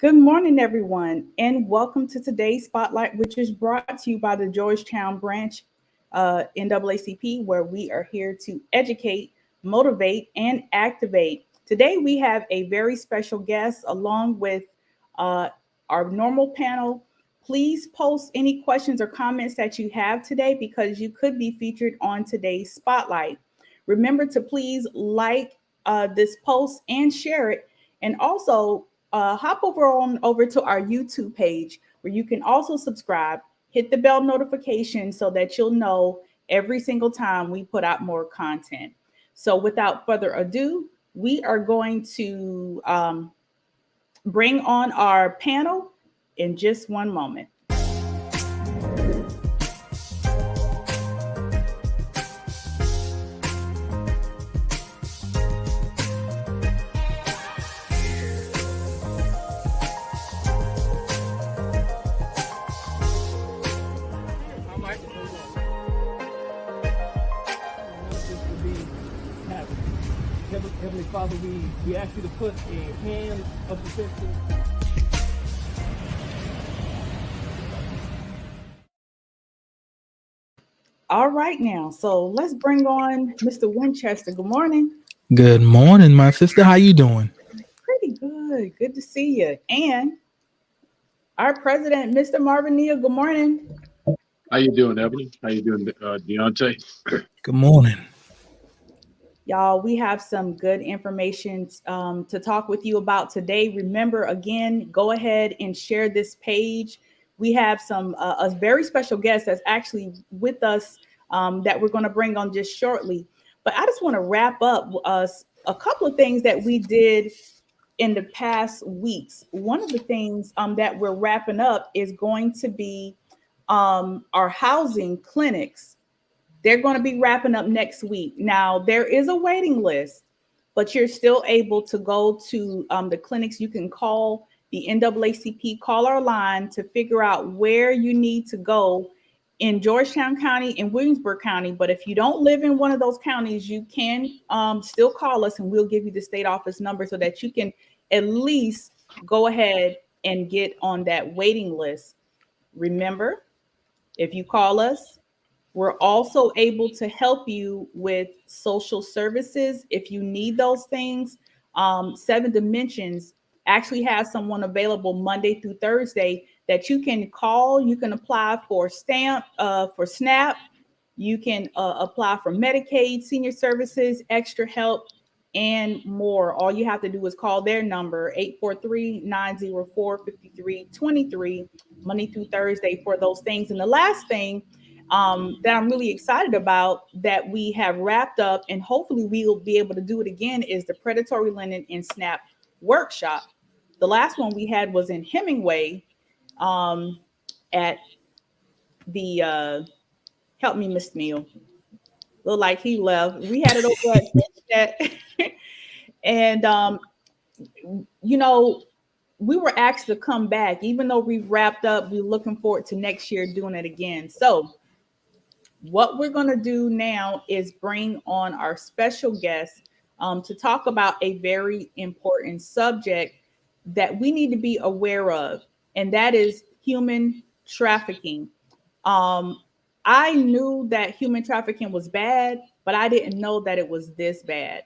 Good morning, everyone, and welcome to today's Spotlight, which is brought to you by the Georgetown branch NAACP, where we are here to educate, motivate, and activate. Today, we have a very special guest along with uh, our normal panel. Please post any questions or comments that you have today because you could be featured on today's Spotlight. Remember to please like this post and share it. And also, hop over to our YouTube page where you can also subscribe, hit the bell notification so that you'll know every single time we put out more content. So without further ado, we are going to bring on our panel in just one moment. Heavenly Father, we ask you to put a hand of protection. All right, now, so let's bring on Mr. Winchester. Good morning. Good morning, my sister. How you doing? Pretty good. Good to see you. And our president, Mr. Marvin Neal. Good morning. How you doing, Ebony? How you doing, Deontay? Good morning. Y'all, we have some good information to talk with you about today. Remember, again, go ahead and share this page. We have some a very special guest that's actually with us that we're going to bring on just shortly. But I just want to wrap up a couple of things that we did in the past weeks. One of the things that we're wrapping up is going to be our housing clinics. They're going to be wrapping up next week. Now, there is a waiting list, but you're still able to go to the clinics. You can call the NAACP caller line to figure out where you need to go in Georgetown County and Williamsburg County. But if you don't live in one of those counties, you can still call us and we'll give you the state office number so that you can at least go ahead and get on that waiting list. Remember, if you call us, we're also able to help you with social services if you need those things. Seven Dimensions actually has someone available Monday through Thursday that you can call. You can apply for for SNAP. You can apply for Medicaid, senior services, extra help, and more. All you have to do is call their number, 843-904-5323, Monday through Thursday for those things. And the last thing that I'm really excited about that we have wrapped up, and hopefully we'll be able to do it again, is the predatory lending and SNAP workshop. The last one we had was in Hemingway at the help me, Miss Neal. Look like he left. We had it over at and you know, we were asked to come back, even though we've wrapped up. We're looking forward to next year doing it again. So what we're going to do now is bring on our special guest to talk about a very important subject that we need to be aware of, and that is human trafficking. I knew that human trafficking was bad, but I didn't know that it was this bad.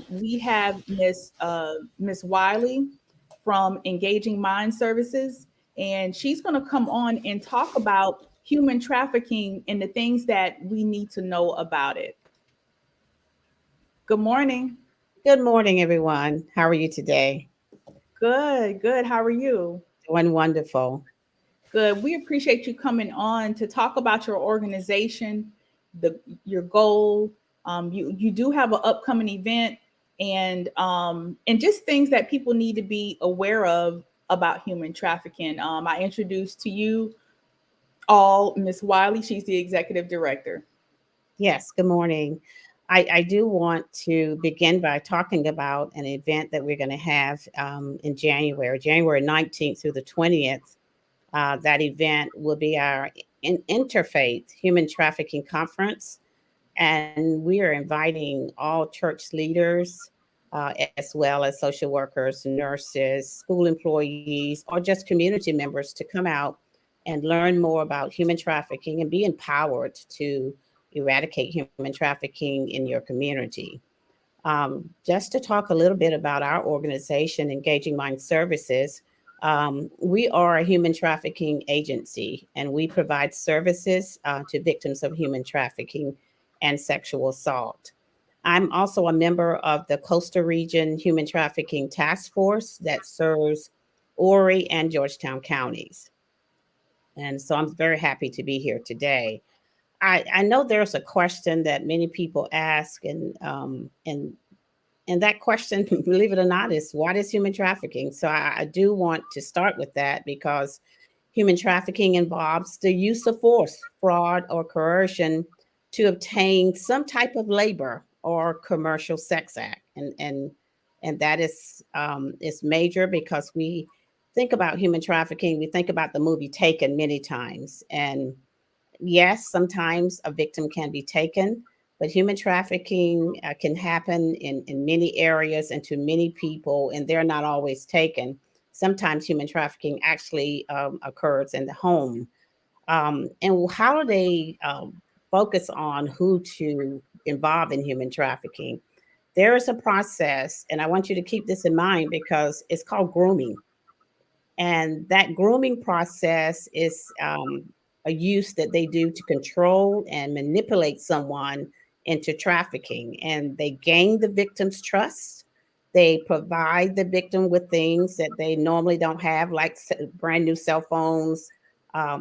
We have Miss Wiley from Engaging Mind Services, and she's going to come on and talk about human trafficking and the things that we need to know about it. Good morning. Good morning, everyone. How are you today? Good, good. How are you? Doing wonderful. Good. We appreciate you coming on to talk about your organization, your goal. You do have an upcoming event, and just things that people need to be aware of about human trafficking. I introduced to you all Miss Wiley. She's the executive director. Yes, good morning. I do want to begin by talking about an event that we're going to have in January 19th through the 20th. That event will be our Interfaith Human Trafficking Conference. And we are inviting all church leaders, as well as social workers, nurses, school employees, or just community members to come out and learn more about human trafficking and be empowered to eradicate human trafficking in your community. Just to talk a little bit about our organization, Engaging Mind Services, we are a human trafficking agency, and we provide services to victims of human trafficking and sexual assault. I'm also a member of the Coastal Region Human Trafficking Task Force that serves Horry and Georgetown counties. And so I'm very happy to be here today. I know there's a question that many people ask, and that question, believe it or not, is what is human trafficking? So I do want to start with that because human trafficking involves the use of force, fraud, or coercion to obtain some type of labor or commercial sex act, and that is major because we think about human trafficking. We think about the movie Taken many times, and yes, sometimes a victim can be taken, but human trafficking can happen in many areas and to many people, and they're not always taken. Sometimes human trafficking actually occurs in the home. And how do they focus on who to involve in human trafficking? There is a process, and I want you to keep this in mind because it's called grooming. And that grooming process is a use that they do to control and manipulate someone into trafficking. And they gain the victim's trust. They provide the victim with things that they normally don't have, like brand new cell phones.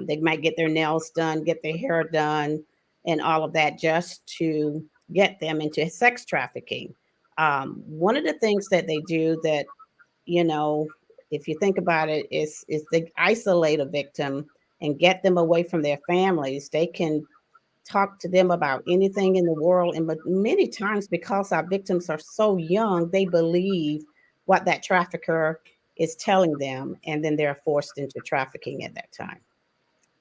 They might get their nails done, get their hair done, and all of that just to get them into sex trafficking. One of the things that they do that, you know, if you think about it, is they isolate a victim and get them away from their families. They can talk to them about anything in the world. And but many times, because our victims are so young, they believe what that trafficker is telling them, and then they're forced into trafficking at that time.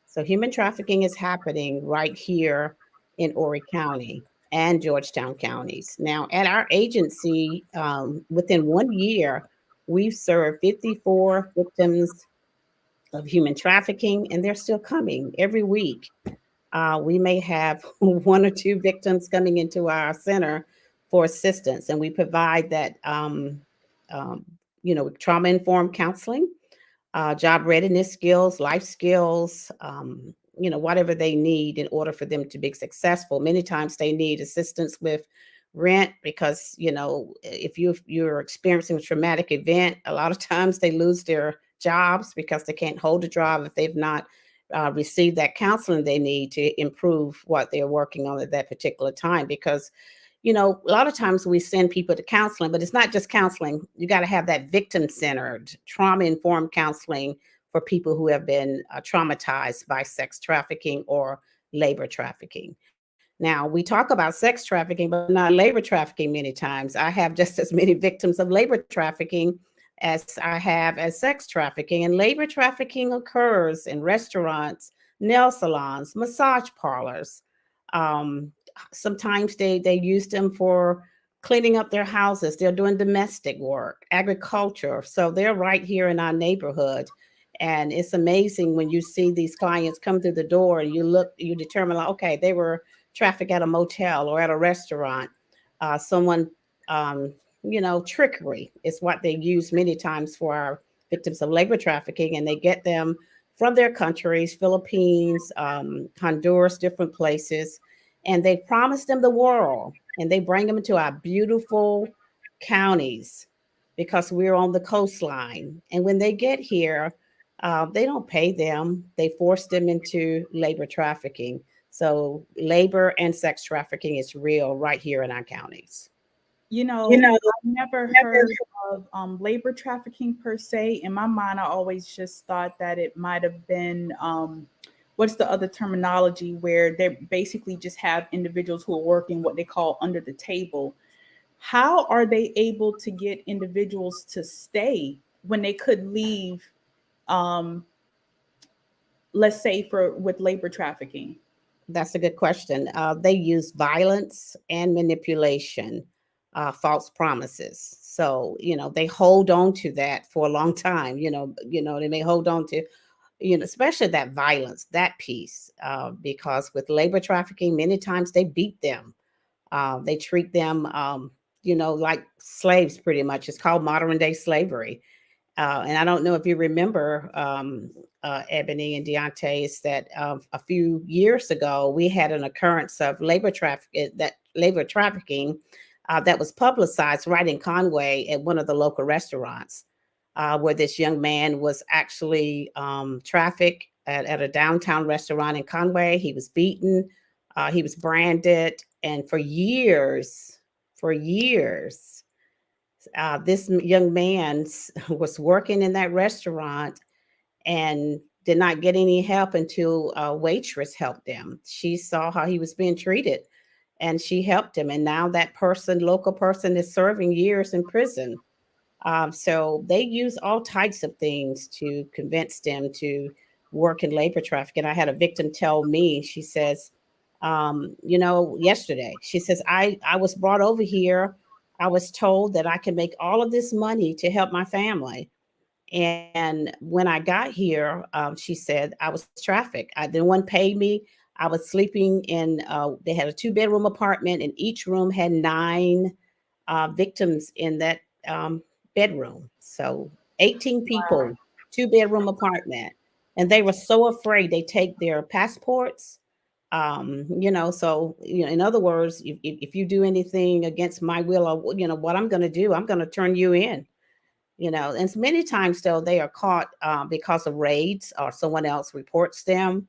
So human trafficking is happening right here in Horry County and Georgetown counties. Now, at our agency, within 1 year, we've served 54 victims of human trafficking, and they're still coming every week. We may have one or two victims coming into our center for assistance, and we provide that, um, trauma informed counseling, job readiness skills, life skills, whatever they need in order for them to be successful. Many times they need assistance with rent because, if you're experiencing a traumatic event, a lot of times they lose their jobs because they can't hold a job if they've not received that counseling they need to improve what they're working on at that particular time. Because a lot of times we send people to counseling, but it's not just counseling. You got to have that victim-centered, trauma-informed counseling for people who have been traumatized by sex trafficking or labor trafficking. Now, we talk about sex trafficking, but not labor trafficking many times. I have just as many victims of labor trafficking as I have as sex trafficking. And labor trafficking occurs in restaurants, nail salons, massage parlors. Um, Sometimes they use them for cleaning up their houses. They're doing domestic work, agriculture. So they're right here in our neighborhood. And it's amazing when you see these clients come through the door and you determine, like, okay, they were trafficked at a motel or at a restaurant. Someone, trickery is what they use many times for our victims of labor trafficking. And they get them from their countries, Philippines, Honduras, different places, and they promise them the world, and they bring them into our beautiful counties because we're on the coastline. And when they get here, they don't pay them. They force them into labor trafficking. So labor and sex trafficking is real right here in our counties. I've never heard of labor trafficking per se. In my mind, I always just thought that it might have been what's the other terminology where they basically just have individuals who are working what they call under the table. How are they able to get individuals to stay when they could leave, um, let's say with labor trafficking? That's a good question. They use violence and manipulation. false promises. So, they hold on to that for a long time. They may hold on to, especially that violence, that piece, because with labor trafficking, many times they beat them. They treat them, like slaves pretty much. It's called modern day slavery. And I don't know if you remember, Ebony and Deontay, is that a few years ago we had an occurrence of labor trafficking that was publicized right in Conway at one of the local restaurants, where this young man was actually trafficked at a downtown restaurant in Conway. He was beaten, he was branded, and for years, this young man was working in that restaurant and did not get any help until a waitress helped him. She saw how he was being treated and she helped him. And now that local person, is serving years in prison. So they use all types of things to convince them to work in labor trafficking. I had a victim tell me, she says, yesterday, she says, I was brought over here. I was told that I could make all of this money to help my family. And when I got here, she said, I was trafficked. No one paid me. I was sleeping in, they had a 2-bedroom apartment, and each room had 9 victims in that bedroom. So 18 people, 2-bedroom apartment. And they were so afraid they take their passports. So, in other words, if you do anything against my will, or, what I'm going to do, I'm going to turn you in. And many times though they are caught because of raids or someone else reports them.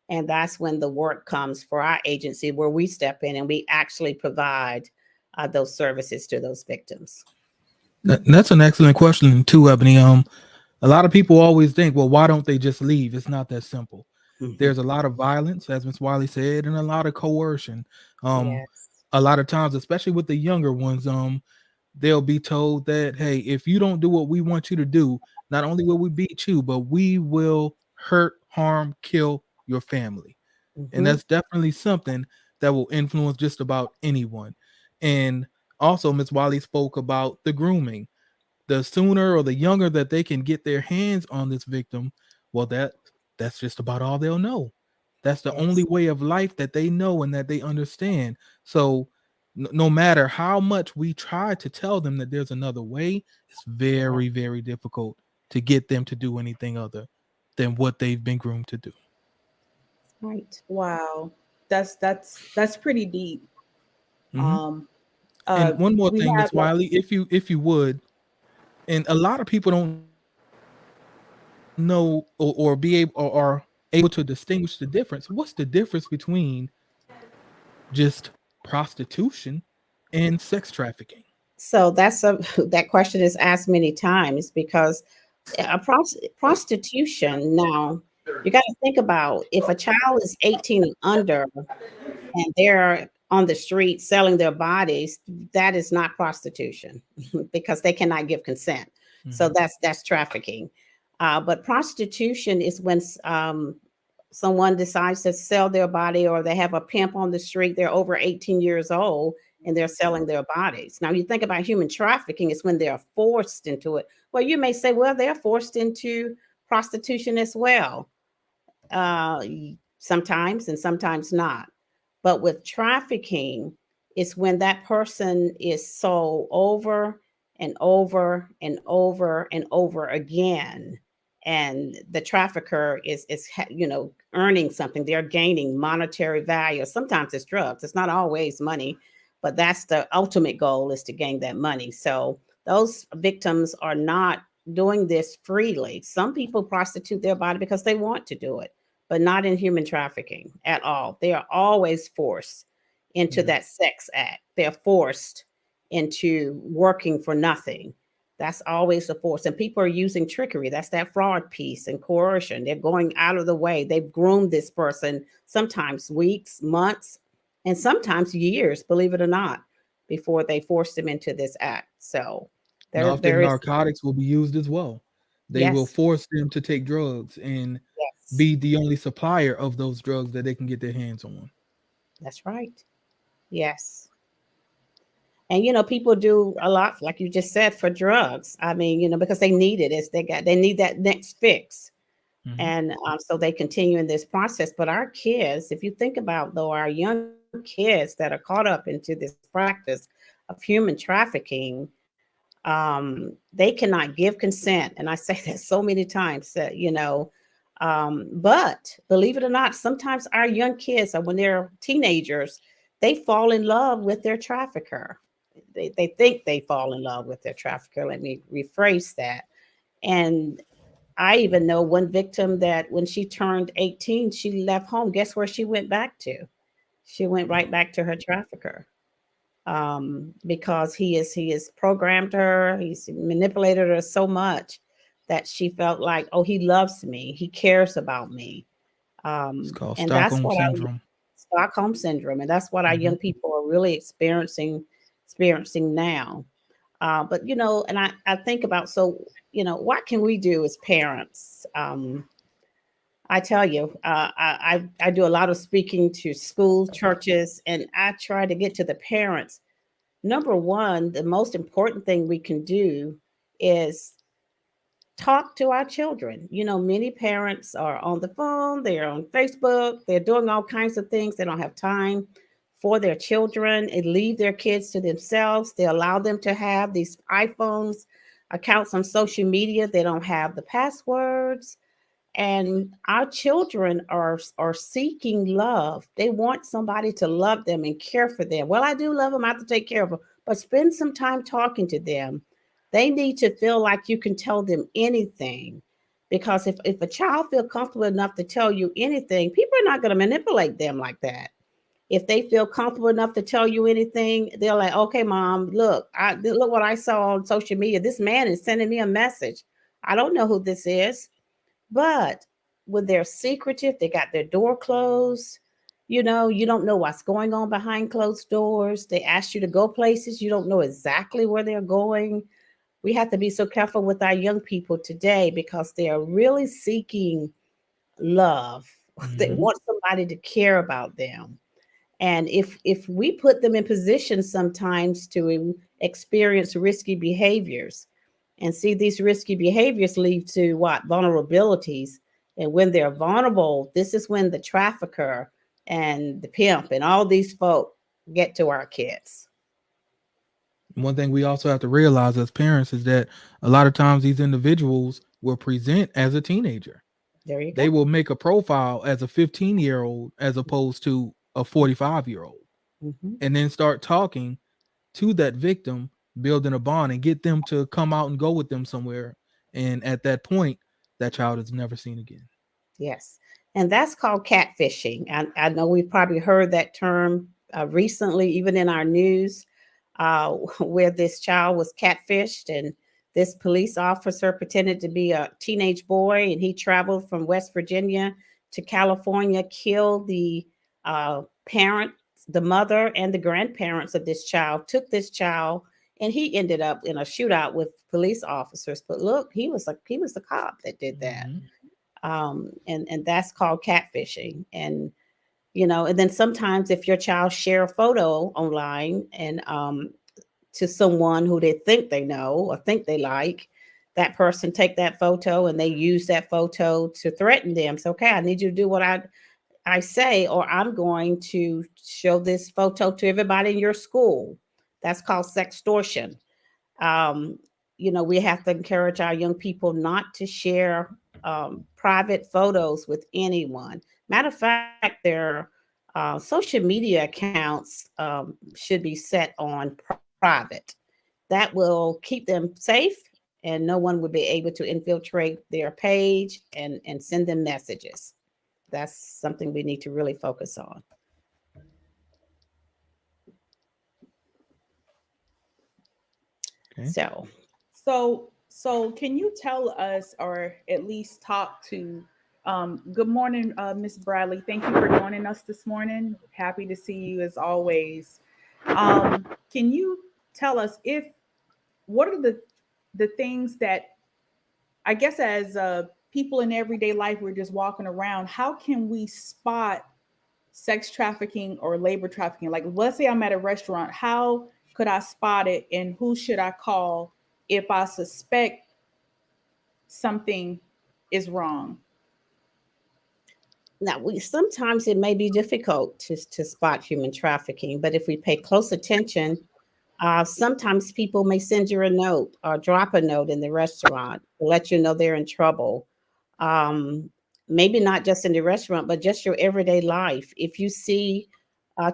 And that's when the work comes for our agency, where we step in and we actually provide those services to those victims. That's an excellent question too, Ebony. A lot of people always think, well, why don't they just leave? It's not that simple. Mhm. There's a lot of violence, as Ms. Wiley said, and a lot of coercion. Yes. A lot of times, especially with the younger ones, they'll be told that, hey, if you don't do what we want you to do, not only will we beat you, but we will hurt, harm, kill your family. And Mhm. that's definitely something that will influence just about anyone. And also, Ms. Wiley spoke about the grooming. The sooner or the younger that they can get their hands on this victim, well, that's just about all they'll know. That's the only Yes. way of life that they know and that they understand. So no matter how much we try to tell them that there's another way, it's very, very difficult to get them to do anything other than what they've been groomed to do. Right. Wow. That's pretty deep. Mhm. Um And one more we thing, have Miss Wiley, if you would, and a lot of people don't know or be able or are able to distinguish the difference. What's the difference between just prostitution and sex trafficking? So that question is asked many times because prostitution. Now, you got to think about, if a child is 18 and under and they're on the street selling their bodies, that is not prostitution because they cannot give consent. So Mhm. that's trafficking. But prostitution is when someone decides to sell their body, or they have a pimp on the street, they're over 18 years old and they're selling their bodies. Now, you think about human trafficking, is when they're forced into it. Well, you may say, well, they're forced into prostitution as well. Uh, Sometimes and sometimes not. But with trafficking, it's when that person is sold over and over and over and over again. And the trafficker is earning something. They're gaining monetary value. Sometimes it's drugs. It's not always money, but that's the ultimate goal, is to gain that money. So those victims are not doing this freely. Some people prostitute their body because they want to do it, but not in human trafficking at all. They are always forced into Yeah. that sex act. They're forced into working for nothing. That's always the force. And people are using trickery. That's that fraud piece and coercion. They're going out of the way. They've groomed this person sometimes weeks, months, and sometimes years, believe it or not, before they force them into this act. So And there, often there is, narcotics will be used as well. They will yes, force them to take drugs and yes, be the only supplier of those drugs that they can get their hands on. that's right. Yes. And people do a lot, like you just said, for drugs. I mean, because they need it. They need that next fix, Mhm. and so they continue in this process. But our kids, if you think about though, our young kids that are caught up into this practice of human trafficking, they cannot give consent, and I say that so many times that but believe it or not, sometimes our young kids, or when they're teenagers, they fall in love with their trafficker. They think they fall in love with their trafficker. Let me rephrase that. And I even know one victim that when she turned 18, she left home. Guess where she went back to? She went right back to her trafficker, because he has programmed her. He's manipulated her so much that she felt like, oh, he loves me, he cares about me. It's called And that's Stockholm what our syndrome. Stockholm syndrome, and that's what our Mhm. young people are really experiencing now. But and I think about, so what can we do as parents? I tell you, I do a lot of speaking to schools, churches, and I try to get to the parents. Number one, the most important thing we can do is talk to our children. Many parents are on the phone, they're on Facebook, they're doing all kinds of things. They don't have time for their children and leave their kids to themselves. They allow them to have these iPhones, accounts on social media. They don't have the passwords. And our children are seeking love. They want somebody to love them and care for them. Well, I do love them, I have to take care of them, but spend some time talking to them. They need to feel like you can tell them anything, because if a child feel comfortable enough to tell you anything, people are not going to manipulate them like that. If they feel comfortable enough to tell you anything, they're like, okay, mom, look what I saw on social media. This man is sending me a message. I don't know who this is. But when they're secretive, they got their door closed. You don't know what's going on behind closed doors. They ask you to go places. You don't know exactly where they're going. We have to be so careful with our young people today, because they are really seeking love. They Mhm. want somebody to care about them. And if we put them in positions sometimes to experience risky behaviors, and see, these risky behaviors lead to what? Vulnerabilities. And when they're vulnerable, this is when the trafficker and the pimp and all these folk get to our kids. One thing we also have to realize as parents is that a lot of times these individuals will present as a teenager. There you They go. will make a profile as a 15-year-old as opposed to a 45-year-old, Hmm. and then start talking to that victim, building a bond and get them to come out and go with them somewhere. And at that point, that child is never seen again. Yes. And that's called catfishing. I know we've probably heard that term recently, even in our news, where this child was catfished, and this police officer pretended to be a teenage boy, and he traveled from West Virginia to California, killed the parent, the mother, and the grandparents of this child, took this child, and he ended up in a shootout with police officers. But look, he was the cop that did that. Mhm. And that's called catfishing. And and then sometimes if your child share a photo online, and to someone who they think they know or think they like, that person take that photo and they use that photo to threaten them. So, okay, I need you to do what I say, or I'm going to show this photo to everybody in your school. That's called sextortion. um, we have to encourage our young people not to share private photos with anyone. Matter of fact, their social media accounts should be set on private. That will keep them safe, and no one will be able to infiltrate their page and send them messages. That's something we need to really focus on. Okay. So, So can you tell us, or at least talk to, good morning, Miss Bradley. Thank you for joining us this morning. Happy to see you as always. Can you tell us, if what are the things that, I guess, as people in everyday life, we're just walking around, how can we spot sex trafficking or labor trafficking? Like, let's say I'm at a restaurant, how could I spot it, and who should I call if I suspect something is wrong? Now, sometimes it may be difficult to spot human trafficking, but if we pay close attention, sometimes people may send you a note or drop a note in the restaurant to let you know they're in trouble. Um, Maybe not just in the restaurant, but just your everyday life. If you see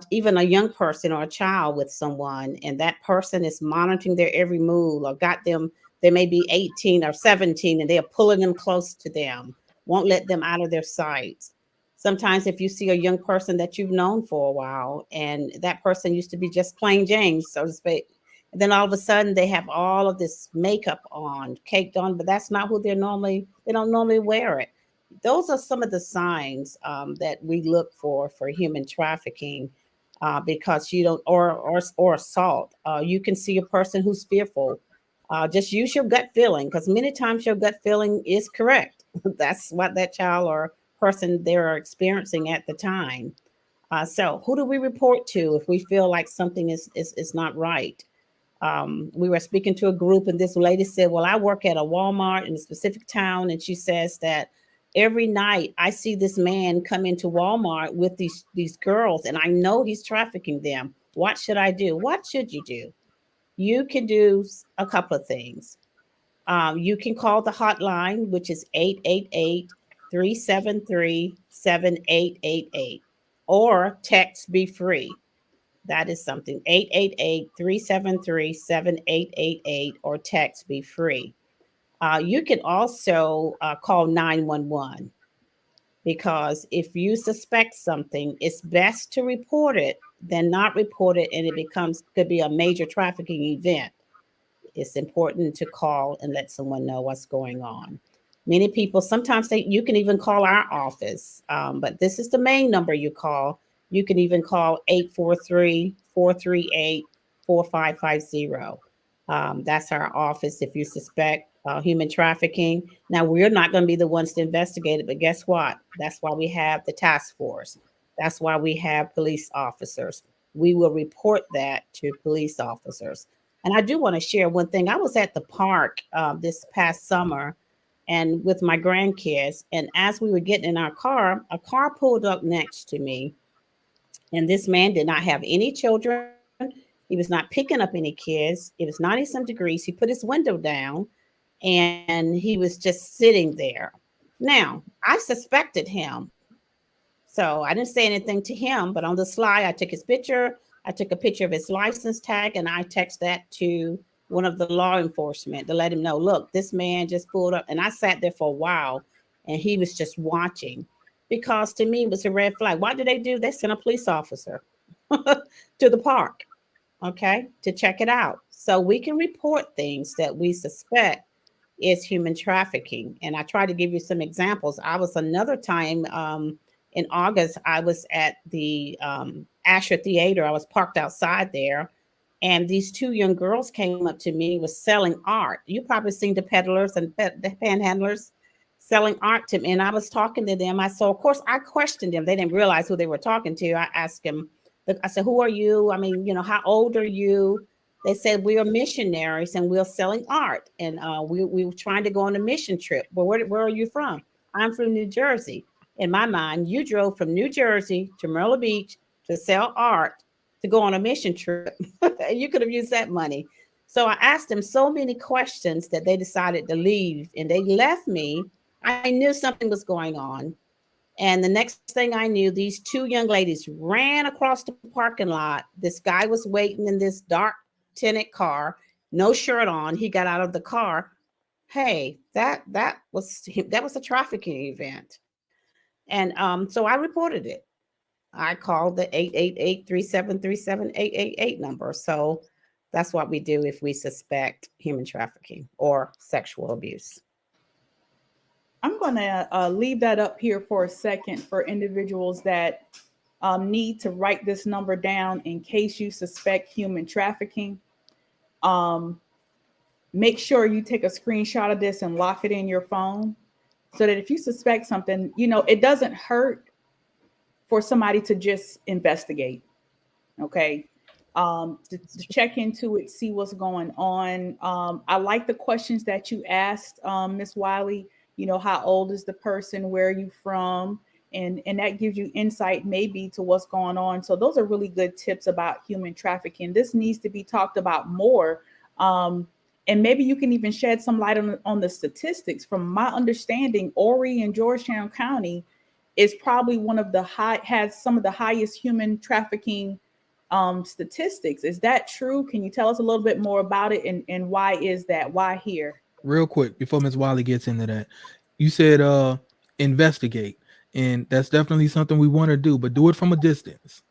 even a young person or a child with someone, and that person is monitoring their every move or got them, they may be 18 or 17, and they are pulling them close to them, won't let them out of their sight. Sometimes if you see a young person that you've known for a while and that person used to be just plain Jane, so to speak, and then all of a sudden they have all of this makeup on, caked on, but that's not who they don't normally wear it. Those are some of the signs that we look for human trafficking, because you don't, or assault. You can see a person who's fearful. Just use your gut feeling, because many times your gut feeling is correct. That's what that child or person they're experiencing at the time. So who do we report to if we feel like something is not right? We were speaking to a group, and this lady said, well, I work at a Walmart in a specific town, and she says that every night I see this man come into Walmart with these girls, and I know he's trafficking them. What should I do? What should you do? You can do a couple of things. You can call the hotline, which is 888-373-7888, or text Be Free. That is something, 888-373-7888, or text Be Free. You can also call 911, because if you suspect something, it's best to report it than not report it, and could be a major trafficking event. It's important to call and let someone know what's going on. Many people, sometimes you can even call our office, but this is the main number you call. You can even call 843-438-4550. That's our office if you suspect human trafficking. Now, we're not going to be the ones to investigate it, but guess what? That's why we have the task force. That's why we have police officers. We will report that to police officers. And I do want to share one thing. I was at the park this past summer and with my grandkids. And as we were getting in our car, a car pulled up next to me. And this man did not have any children. He was not picking up any kids. It was 90 some degrees. He put his window down and he was just sitting there. Now, I suspected him. So I didn't say anything to him, but on the slide, I took his picture. I took a picture of his license tag, and I text that to one of the law enforcement to let him know, look, this man just pulled up. And I sat there for a while, and he was just watching, because to me it was a red flag. What do? They sent a police officer to the park, okay, to check it out. So we can report things that we suspect is human trafficking. And I try to give you some examples. I was another time in August, I was at the Asher Theater. I was parked outside there, and these two young girls came up to me, was selling art. You probably seen the peddlers and the panhandlers selling art to me. And I was talking to them. Of course, I questioned them. They didn't realize who they were talking to. I asked them, I said, who are you? I mean, how old are you? They said, we are missionaries and we're selling art. And we were trying to go on a mission trip. Well, where are you from? I'm from New Jersey. In my mind, you drove from New Jersey to Myrtle Beach to sell art to go on a mission trip. You could have used that money. So I asked them so many questions that they decided to leave, and they left me. I knew something was going on. And the next thing I knew, these two young ladies ran across the parking lot. This guy was waiting in this dark tinted car, no shirt on. He got out of the car. Hey, that was a trafficking event. And so I reported it. I called the 888-373-7888 number. So that's what we do if we suspect human trafficking or sexual abuse. I'm going to leave that up here for a second for individuals that need to write this number down in case you suspect human trafficking. Make sure you take a screenshot of this and lock it in your phone, so that if you suspect something, it doesn't hurt for somebody to just investigate. Okay. to check into it, see what's going on. I like the questions that you asked, Miss Wiley. You know, how old is the person? Where are you from? And that gives you insight maybe to what's going on. So those are really good tips about human trafficking. This needs to be talked about more. And maybe you can even shed some light on the statistics. From my understanding, Horry and Georgetown County is probably has some of the highest human trafficking statistics. Is that true? Can you tell us a little bit more about it, and why is that? Why here? Real quick before Ms. Wiley gets into that, you said investigate, and that's definitely something we want to do, but do it from a distance.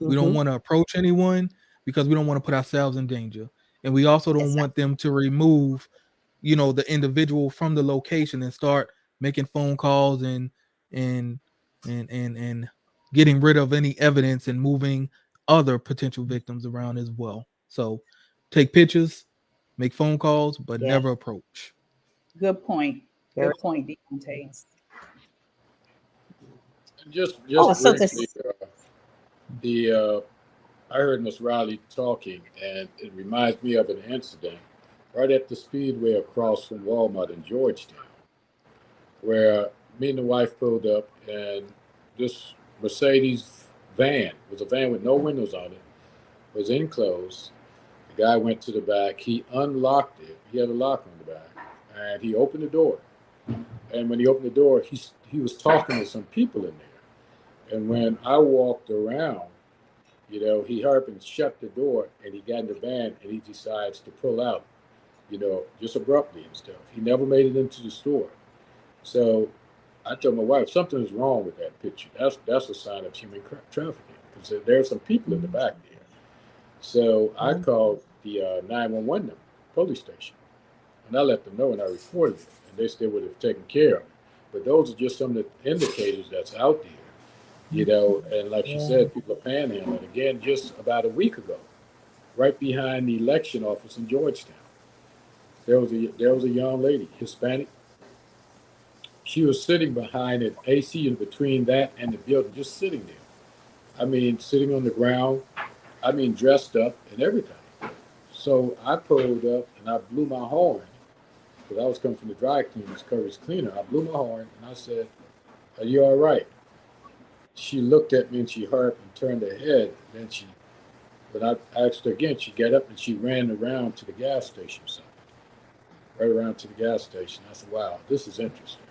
We don't want to approach anyone because we don't want to put ourselves in danger, and we also don't want them to remove, you know, the individual from the location and start making phone calls and getting rid of any evidence and moving other potential victims around as well. So take pictures, make phone calls, but never approach. Good point. Good point, Deontay. Just so briefly, I heard Miss Riley talking, and it reminds me of an incident right at the speedway across from Walmart in Georgetown, where me and the wife pulled up, and this Mercedes van, was a van with no windows on it, was enclosed. The guy went to the back. He unlocked it. He had a lock on the back, and he opened the door. And when he opened the door, he was talking to some people in there. And when I walked around, you know, he hurried up and shut the door, and he got in the van, and he decides to pull out, you know, just abruptly and stuff. He never made it into the store. So I told my wife, something is wrong with that picture. That's a sign of human trafficking, because there's some people in the back there. So I called the 911 number, police station, and I let them know, and I reported it, and they still would have taken care of it. But those are just some of the indicators that's out there, you know. And like she said, people are panhandling. Again, just about a week ago, right behind the election office in Georgetown, there was a young lady, Hispanic. She was sitting behind an AC unit between that and the building, just sitting there. I mean, sitting on the ground. I mean, dressed up and everything. So I pulled up and I blew my horn, because I was coming from the dry cleaners, Curry's Cleaner. I blew my horn and I said, "Are you all right?" She looked at me and she hurried and turned her head. Then when I asked her again, she got up and she ran around to the gas station side, right around to the gas station. I said, "Wow, this is interesting."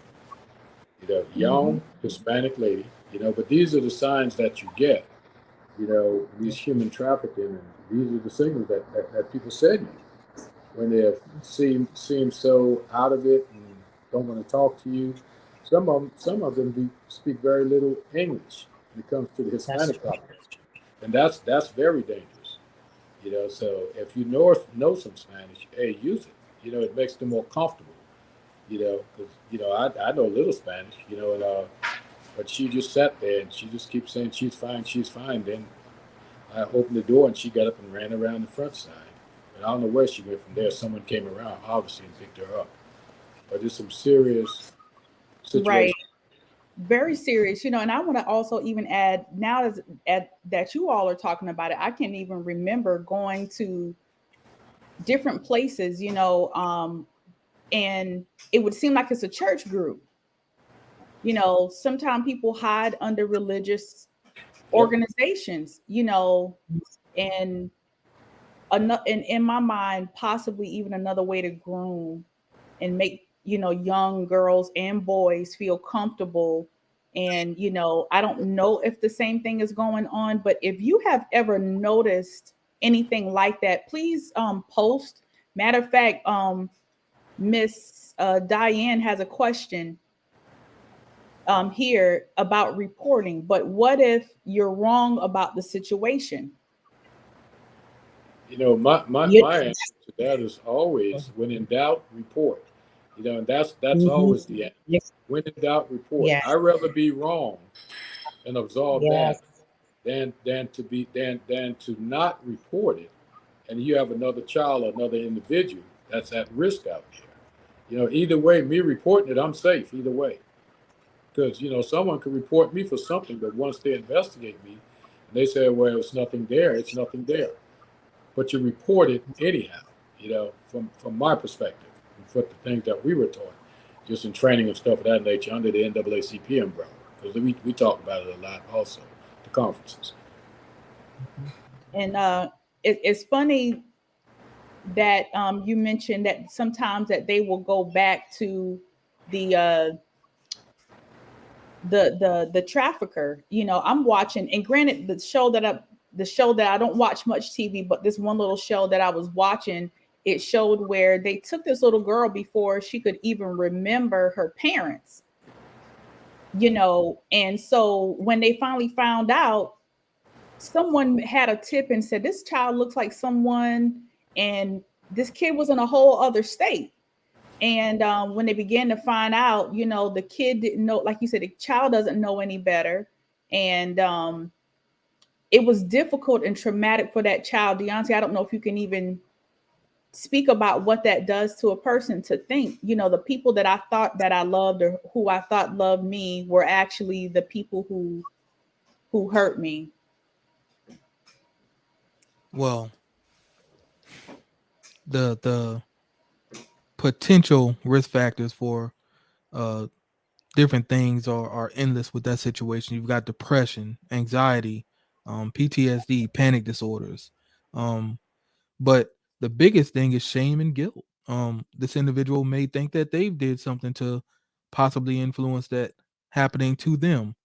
You know, young Hispanic lady, you know, but these are the signs that you get, you know, these human trafficking, and these are the signals that people send you when they seem so out of it and don't want to talk to you. Some of them speak very little English when it comes to the Hispanic population, and that's very dangerous. You know, so if you know some Spanish, hey, use it. You know, it makes them more comfortable. You know, because you know I know a little Spanish. You know, and but she just sat there and she just keeps saying she's fine, she's fine. Then I opened the door and she got up and ran around the front side. And I don't know where she went from there. Someone came around, obviously, and picked her up. But there's some serious situations. Right. Very serious, you know. And I want to also even add, now that you all are talking about it, I can even remember going to different places, you know, and it would seem like it's a church group. You know, sometimes people hide under religious organizations, you know, and in my mind, possibly even another way to groom and make, you know, young girls and boys feel comfortable. And, you know, I don't know if the same thing is going on, but if you have ever noticed anything like that, please post. Matter of fact, Miss Diane has a question here about reporting, but what if you're wrong about the situation? You know, my answer to that is always, when in doubt, report. You know, and that's always the answer. Yes. When in doubt, report. Yes. I'd rather be wrong and absolve Yes. that than to not report it, and you have another child or another individual that's at risk out there. You know, either way, me reporting it, I'm safe either way. Because, you know, someone could report me for something, but once they investigate me, and they say, well, it's nothing there, it's nothing there. but you report it anyhow. From my perspective, from the things that we were taught, just in training and stuff of that nature under the NAACP umbrella, because we talk about it a lot also, the conferences. And it's funny that you mentioned that sometimes that they will go back to the trafficker. I'm watching, and granted, the show that I don't watch much TV, but this one little show that I was watching, it showed where they took this little girl before she could even remember her parents. And so when they finally found out, someone had a tip and said, this child looks like someone, and this kid was in a whole other state. And when they began to find out, the kid didn't know, like you said, the child doesn't know any better. And it was difficult and traumatic for that child. Deontay, I don't know if you can even speak about what that does to a person, to think, the people that I thought that I loved, or who I thought loved me, were actually the people who hurt me. Well, the potential risk factors for different things are endless with that situation. You've got depression, anxiety, PTSD, panic disorders. But the biggest thing is shame and guilt. This individual may think that they did something to possibly influence that happening to them.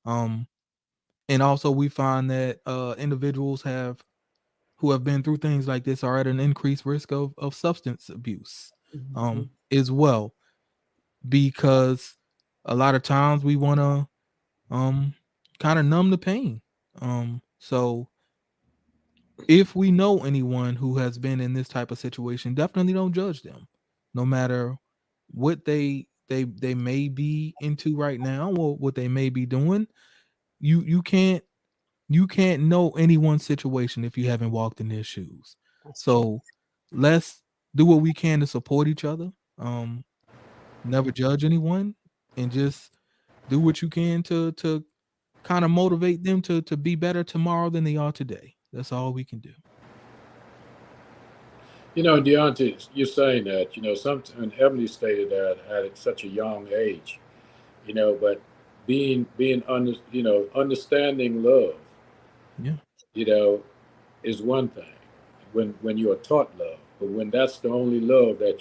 And also we find that individuals who have been through things like this are at an increased risk of substance abuse as well, because a lot of times we want to kind of numb the pain. So if we know anyone who has been in this type of situation, definitely don't judge them, no matter what they may be into right now or what they may be doing. You can't know anyone's situation if you haven't walked in their shoes. So let's do what we can to support each other. Never judge anyone, and just do what you can to kind of motivate them to be better tomorrow than they are today. That's all we can do. Deontay, you're saying that, and Ebony stated that at such a young age, but being understanding love, Yeah. Is one thing when you are taught love, but when that's the only love that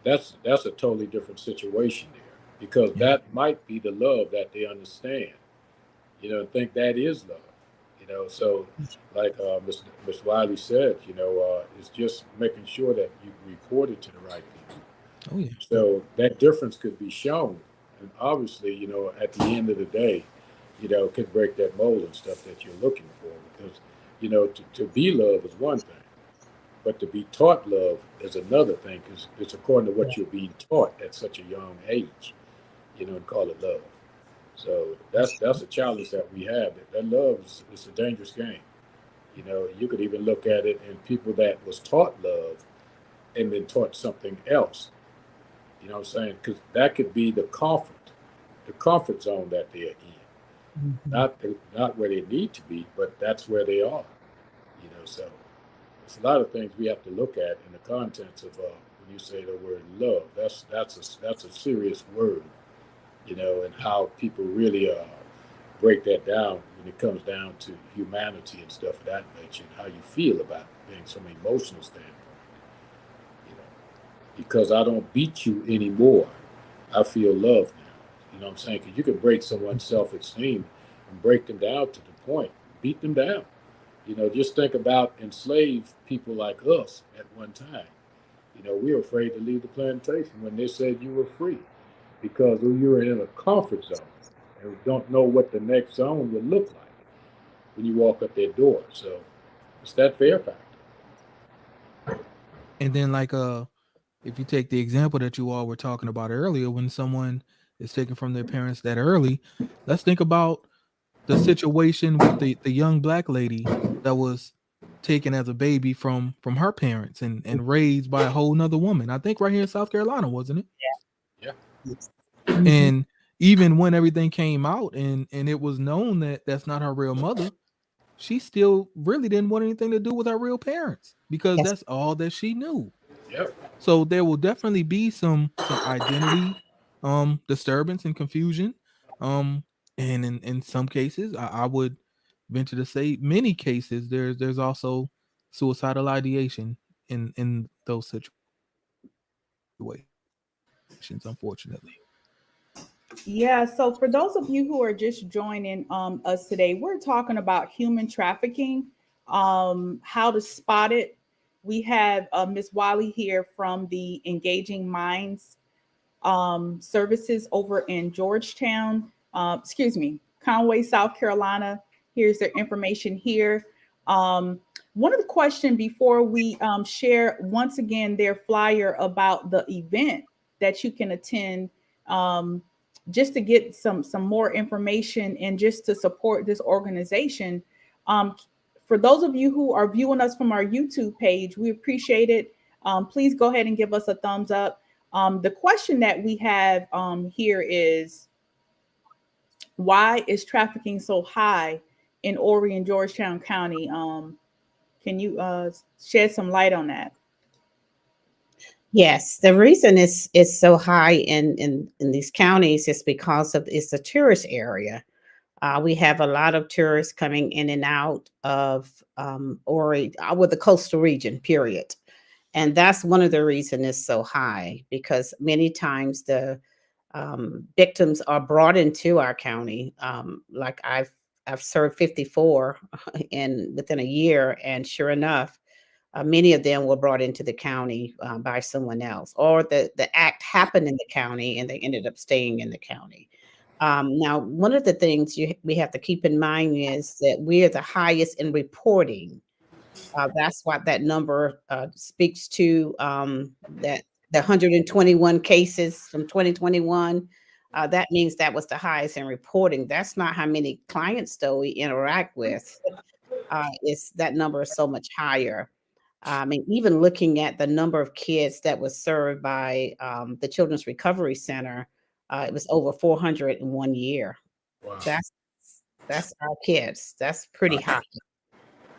that's a totally different situation there, because that might be the love that they understand, and think that is love. So like Ms. Wiley said, it's just making sure that you report it to the right people. Oh yeah. So that difference could be shown, and obviously, at the end of the day, could break that mold and stuff that you're looking for. Because, to be love is one thing, but to be taught love is another thing, because it's according to what you're being taught at such a young age, and call it love. So that's a challenge that we have. That love is a dangerous game. You could even look at it in people that was taught love and then taught something else. You know what I'm saying? Because that could be the comfort zone that they're in. Not where they need to be, but that's where they are. So it's a lot of things we have to look at in the contents of when you say the word love. That's a serious word, and how people really break that down when it comes down to humanity and stuff of that nature, and how you feel about things from an emotional standpoint. Because I don't beat you anymore, I feel love now. You know what I'm saying? Because you can break someone's self-esteem and break them down to the point, beat them down. Just think about enslaved people like us at one time. We were afraid to leave the plantation when they said you were free, because you were in a comfort zone and don't know what the next zone would look like when you walk up their door. So it's that fear factor. And then if you take the example that you all were talking about earlier, when someone is taken from their parents that early, let's think about the situation with the young black lady that was taken as a baby from her parents and raised by a whole nother woman. I think right here in South Carolina, wasn't it? Yeah. And even when everything came out and it was known that that's not her real mother, she still really didn't want anything to do with her real parents because Yes. that's all that she knew. Yep. So there will definitely be some identity disturbance and confusion. And in some cases, I would venture to say many cases there's also suicidal ideation in those situations, unfortunately. Yeah, so for those of you who are just joining us today, we're talking about human trafficking, how to spot it. We have Miss Wiley here from the Engaging Minds services over in Georgetown, Conway, South Carolina. Here's their information here. One of the questions before we share once again their flyer about the event that you can attend, just to get some more information and just to support this organization. Um, for those of you who are viewing us from our YouTube page, we appreciate it. Please go ahead and give us a thumbs up. The question that we have here is, why is trafficking so high in Horry and Georgetown County? Can you shed some light on that? Yes, the reason it's so high in these counties is because of it's a tourist area. We have a lot of tourists coming in and out of Horry with the coastal region, period. And that's one of the reasons it's so high, because many times the victims are brought into our county. Like I've served 54 in within a year, and sure enough, many of them were brought into the county by someone else, or the act happened in the county and they ended up staying in the county. Now, one of the things we have to keep in mind is that we are the highest in reporting. That's what that number speaks to, that the 121 cases from 2021. That means that was the highest in reporting. That's not how many clients, though, we interact with. It's that number is so much higher. I mean, even looking at the number of kids that was served by the Children's Recovery Center, it was over 400 in 1 year. Wow. That's our kids. That's pretty high.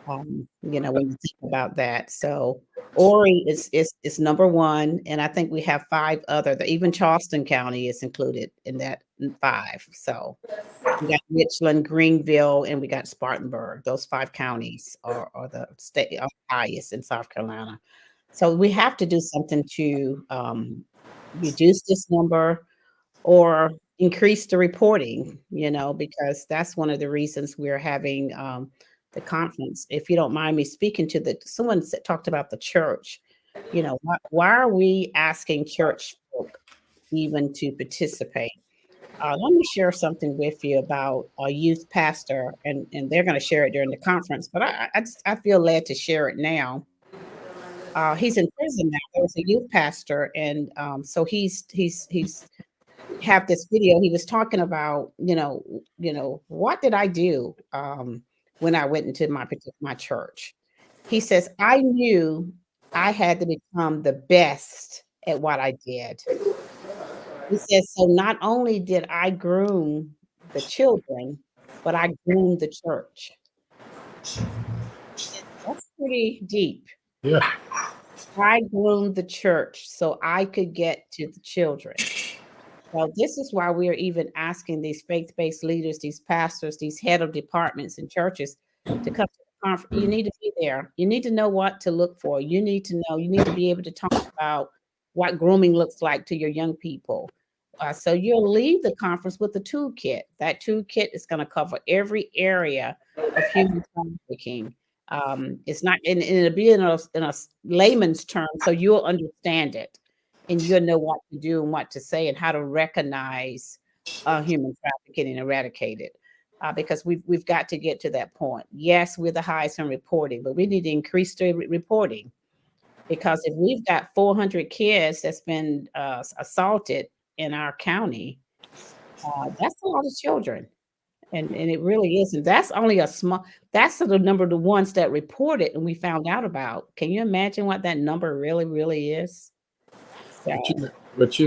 When you think about that. So Horry is number one, and I think we have five other. Even Charleston County is included in that five. So we got Richland, Greenville, and we got Spartanburg. Those five counties are the state are highest in South Carolina. So we have to do something to reduce this number or increase the reporting, because that's one of the reasons we're having the conference. If you don't mind me speaking to someone talked about the church, why are we asking church folk even to participate? Let me share something with you about a youth pastor, and they're going to share it during the conference, but I feel led to share it now. He's in prison now. There's a youth pastor, and so he's have this video. He was talking about, what did I do when I went into my church? He says, I knew I had to become the best at what I did. He says, so not only did I groom the children, but I groomed the church. That's pretty deep. Yeah. I groomed the church so I could get to the children. Well, this is why we are even asking these faith-based leaders, these pastors, these head of departments and churches to come to the conference. You need to be there. You need to know what to look for. You need to know, you need to be able to talk about what grooming looks like to your young people. So you'll leave the conference with the toolkit. That toolkit is going to cover every area of human trafficking. It's not, and it'll be in a layman's term, so you'll understand it. And you'll know what to do and what to say and how to recognize human trafficking and eradicate it. Because we've got to get to that point. Yes, we're the highest in reporting, but we need to increase the reporting. Because if we've got 400 kids that's been assaulted in our county, that's a lot of children. And it really is. And that's only that's the number of the ones that reported and we found out about. Can you imagine what that number really, really is? But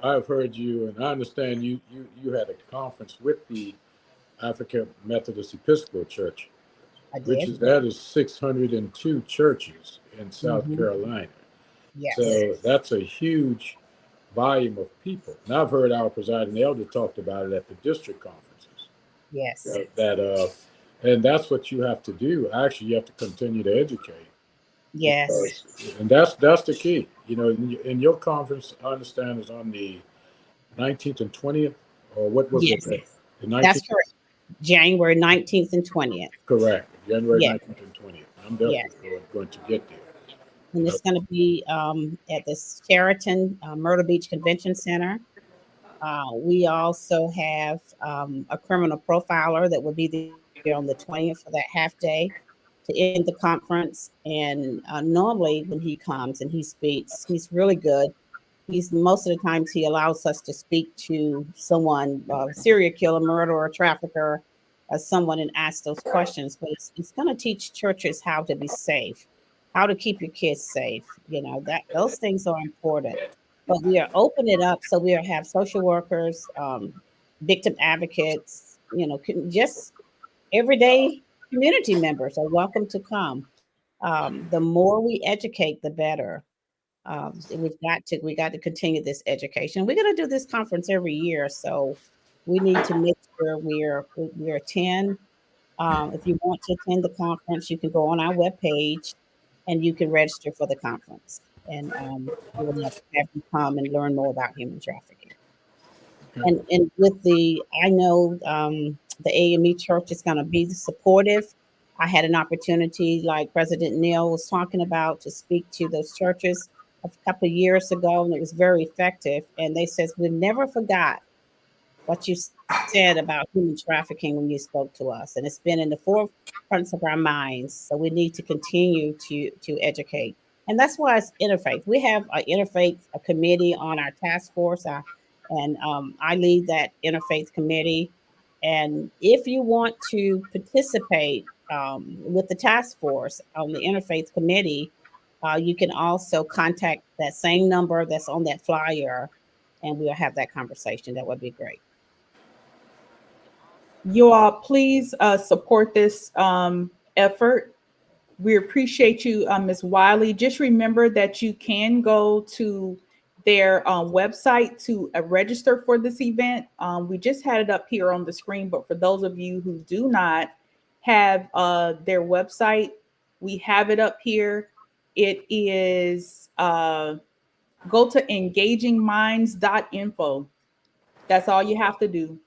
I've heard you, and I understand you had a conference with the African Methodist Episcopal Church I which did. that is 602 churches in South Mhm. Carolina. Yes. So that's a huge volume of people. And I've heard our presiding elder talked about it at the district conferences. Yes. And that's what you have to do. Actually, you have to continue to educate Yes. because, and that's the key. You know, in your conference, I understand is on the 19th and 20th, or what was it? Yes. The That's 19th. correct. January 19th and 20th. Correct. January Yes. 19th and 20th. I'm Yes. definitely going to get there. And it's going to be at the Sheraton Myrtle Beach Convention Center. We also have a criminal profiler that will be there on the 20th for that half day to end the conference. And normally when he comes and he speaks, he's really good. He's most of the times he allows us to speak to someone, serial killer, murderer, trafficker, someone, and ask those questions. But it's going to teach churches how to be safe, how to keep your kids safe. You know that those things are important. But we are opening it up so we'll have social workers, victim advocates. You know, just everyday community members are welcome to come. The more we educate, the better. We got to continue this education. We're going to do this conference every year, so we need to make sure we attend. If you want to attend the conference, you can go on our webpage and you can register for the conference, and we would love to have you come and learn more about human trafficking. Okay. And with I know the AME Church is going to be supportive. I had an opportunity, like President Neal was talking about, to speak to those churches a couple of years ago, and it was very effective. And they says we never forgot what you said about human trafficking when you spoke to us, and it's been in the forefront of our minds. So we need to continue to educate, and that's why it's interfaith. We have an interfaith committee on our task force, and I lead that interfaith committee. And if you want to participate with the task force on the interfaith committee, you can also contact that same number that's on that flyer, and we'll have that conversation. That would be great. You all, please support this effort. We appreciate you, Ms. Wiley. Just remember that you can go to their website to register for this event. We just had it up here on the screen, but for those of you who do not have their website, we have it up here. It is go to engagingminds.info. That's all you have to do.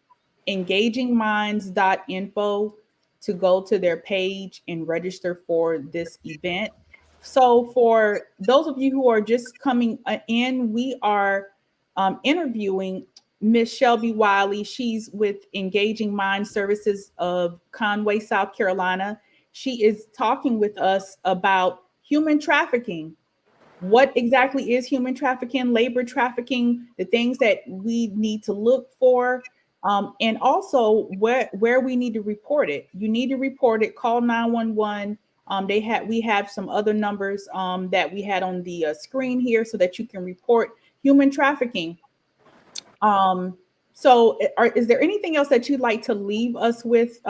Engagingminds.info to go to their page and register for this event. So, for those of you who are just coming in, we are interviewing Miss Shelby Wiley. She's with Engaging Mind Services of Conway, South Carolina. She is talking with us about human trafficking. What exactly is human trafficking, labor trafficking, the things that we need to look for, and also where we need to report it. You need to report it. Call 911. We have some other numbers that we had on the screen here so that you can report human trafficking. So, is there anything else that you'd like to leave us with,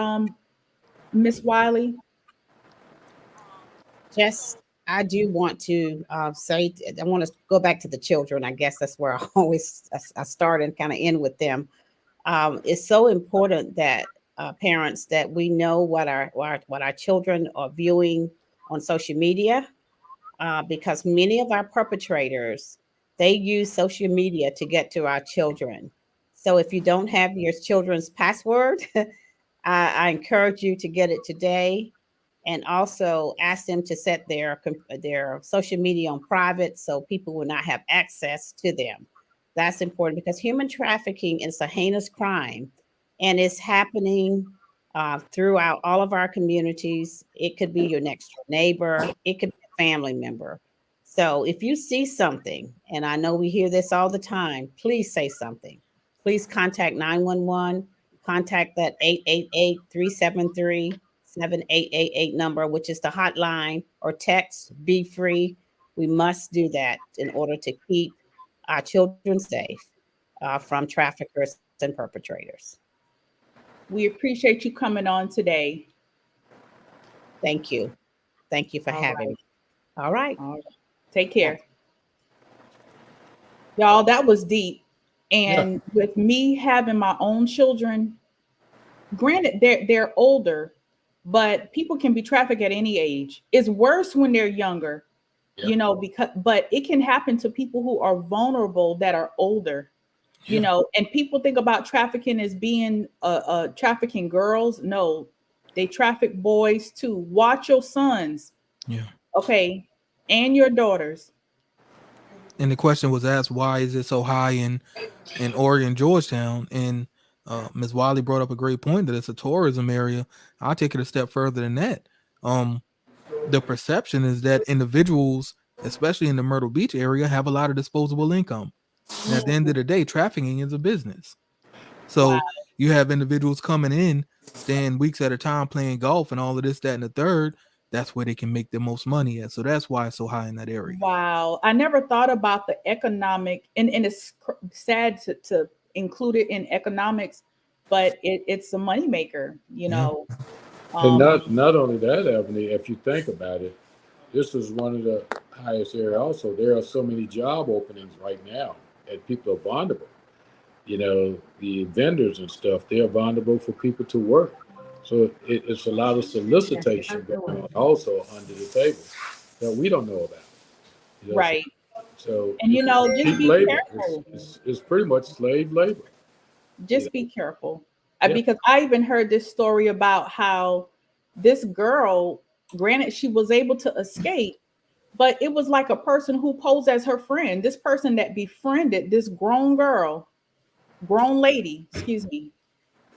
Miss Wiley? Just, I do want to say, I want to go back to the children. I guess that's where I start and kind of end with them. It's so important that parents, that we know what our children are viewing on social media, because many of our perpetrators, they use social media to get to our children. So if you don't have your children's password, I encourage you to get it today, and also ask them to set their social media on private so people will not have access to them. That's important because human trafficking is a heinous crime, and it's happening throughout all of our communities. It could be your next door neighbor, it could be a family member. So if you see something, and I know we hear this all the time, please say something. Please contact 911, contact that 888-373-7888 number, which is the hotline, or text Be Free. We must do that in order to keep our children safe from traffickers and perpetrators. We appreciate you coming on today. Thank you. Thank you for All having right. me. All right. All right. Take care. Y'all, that was deep. Yeah. And with me having my own children, granted they're older, but people can be trafficked at any age. It's worse when they're younger, Yeah. because but it can happen to people who are vulnerable that are older. Yeah. And people think about trafficking as being trafficking girls. No, they traffic boys too. Watch your sons, Yeah. okay, and your daughters. And the question was asked, why is it so high in Oregon, Georgetown? And Ms. Wiley brought up a great point that it's a tourism area. I'll take it a step further than that. The perception is that individuals, especially in the Myrtle Beach area, have a lot of disposable income. And at the end of the day, trafficking is a business. Wow. So you have individuals coming in, staying weeks at a time, playing golf and all of this, that, and the third. That's where they can make the most money at. So that's why it's so high in that area. Wow. I never thought about the economic, and it's sad to include it in economics, but it's a moneymaker, Yeah. And Um, not only that, Ebony, if you think about it, this is one of the highest area also. There are so many job openings right now and people are vulnerable. The vendors and stuff, they're vulnerable for people to work. So it's a lot of solicitation going on also under the table that we don't know about. So, right. so And it's just cheap be labor. careful. It's pretty much slave labor. You know? Just be careful. Yeah, Because I even heard this story about how this girl, granted, she was able to escape, but it was like a person who posed as her friend. This person that befriended this grown lady, excuse me,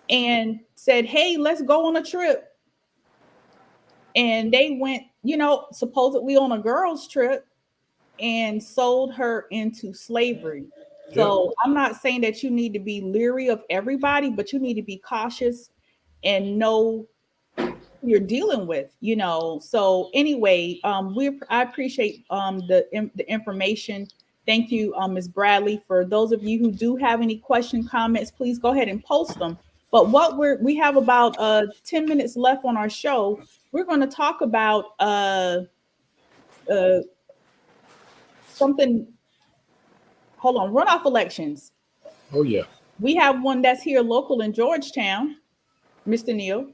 and said, "Hey, let's go on a trip." And they went, supposedly on a girls' trip, and sold her into slavery. yeah. So I'm not saying that you need to be leery of everybody, but you need to be cautious and know who you're dealing with. So anyway, I appreciate the information. Thank you, Ms. Bradley. For those of you who do have any comments, please go ahead and post them. But we have about 10 minutes left on our show. We're going to talk about uh, something. Hold on, runoff elections. Oh, yeah. We have one that's here local in Georgetown, Mr. Neal.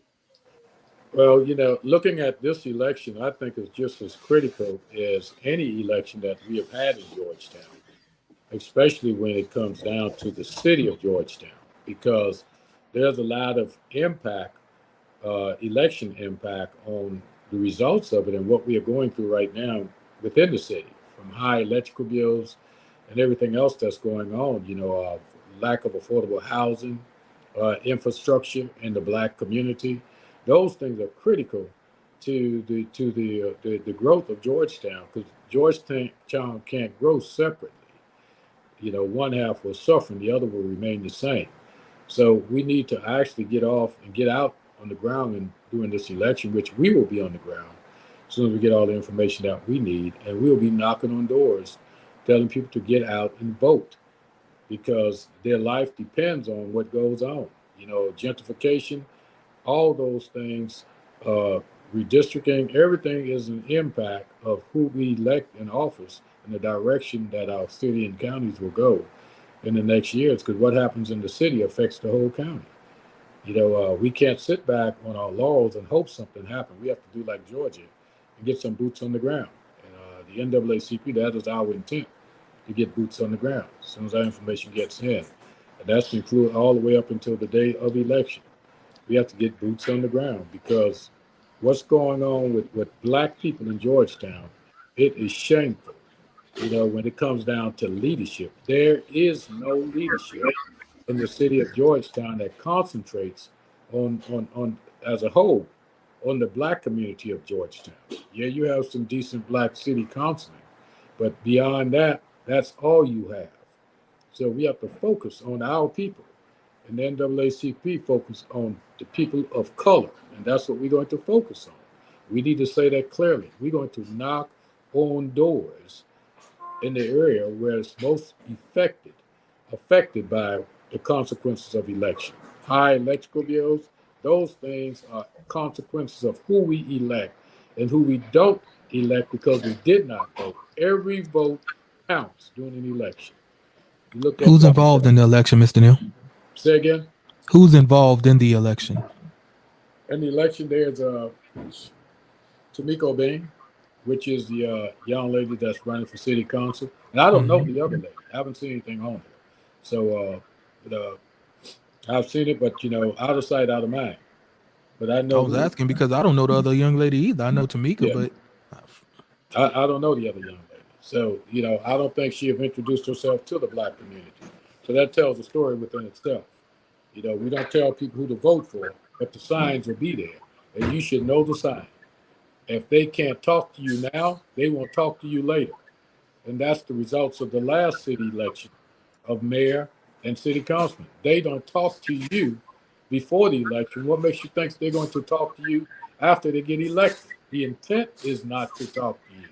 Well, looking at this election, I think is just as critical as any election that we have had in Georgetown, especially when it comes down to the city of Georgetown, because there's a lot of impact, election impact on the results of it and what we are going through right now within the city, from high electrical bills and everything else that's going on, lack of affordable housing, infrastructure in the black community. Those things are critical to the growth of Georgetown, because Georgetown can't grow separately. One half will suffer and the other will remain the same. So we need to actually get off and get out on the ground and during this election, which we will be on the ground as soon as we get all the information that we need, and we'll be knocking on doors, telling people to get out and vote because their life depends on what goes on. Gentrification, all those things, uh, redistricting, everything is an impact of who we elect in office and the direction that our city and counties will go in the next years. Because what happens in the city affects the whole county. We can't sit back on our laurels and hope something happens. We have to do like Georgia and get some boots on the ground. And the NAACP, that is our intent, to get boots on the ground as soon as that information gets in. And that's to include all the way up until the day of election. We have to get boots on the ground because what's going on with black people in Georgetown, it is shameful. When it comes down to leadership, there is no leadership in the city of Georgetown that concentrates on as a whole on the black community of Georgetown. Yeah, you have some decent black city councilmen, but beyond that, that's all you have. So we have to focus on our people. And the NAACP focus on the people of color. And that's what we're going to focus on. We need to say that clearly. We're going to knock on doors in the area where it's most affected by the consequences of election. High electrical bills, Those things are consequences of who we elect and who we don't elect because we did not vote. Every vote counts during an election. You look at Who's involved in the election, Mr. Neal? say again. Who's involved in the election? In the election, there's Tamiko Bean, which is the young lady that's running for city council. And I don't know the other lady. I haven't seen anything on her. So I've seen it, but out of sight, out of mind. But I know. I was asking because I don't know the other young lady either. I know Tamika, but I don't know the other young lady. So, I don't think she have introduced herself to the Black community. So that tells a story within itself. We don't tell people who to vote for, but the signs will be there. And you should know the sign. If they can't talk to you now, they won't talk to you later. And that's the results of the last city election of mayor and city councilman. They don't talk to you before the election. What makes you think they're going to talk to you after they get elected? The intent is not to talk to you.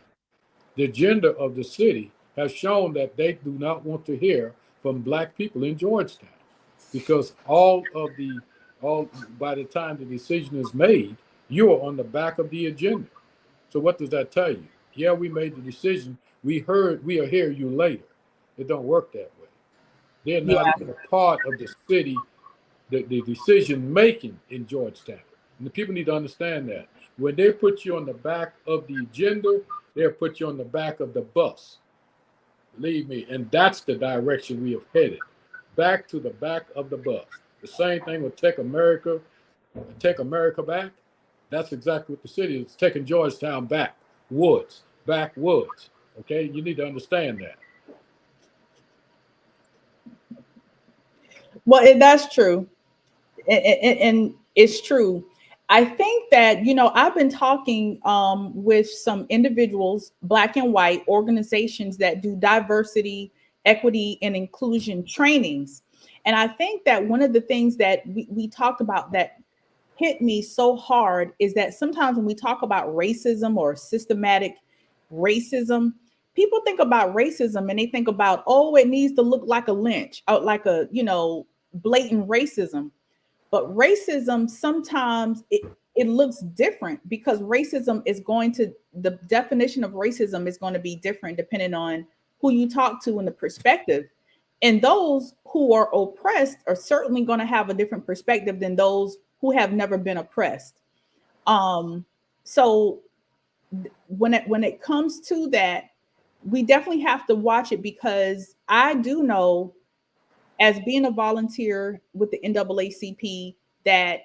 The agenda of the city has shown that they do not want to hear from Black people in Georgetown because by the time the decision is made, you are on the back of the agenda. So what does that tell you? Yeah, we made the decision. We'll hear you later. It don't work that way. They're not even a part of the city, the decision making in Georgetown. And the people need to understand that. When they put you on the back of the agenda, they'll put you on the back of the bus. Believe me. And that's the direction we have headed. Back to the back of the bus. The same thing with Take America Back. That's exactly what the city is taking Georgetown backwoods. Okay, you need to understand that. Well, that's true, and it's true. I think that I've been talking with some individuals, Black and white organizations that do diversity, equity, and inclusion trainings, and I think that one of the things that we talked about that hit me so hard is that sometimes when we talk about racism or systematic racism, people think about racism and they think about, oh, it needs to look like a lynch, like a blatant racism. But racism sometimes it looks different because the definition of racism is going to be different depending on who you talk to and the perspective. And those who are oppressed are certainly going to have a different perspective than those who have never been oppressed. So when it comes to that, we definitely have to watch it because I do know, as being a volunteer with the NAACP, that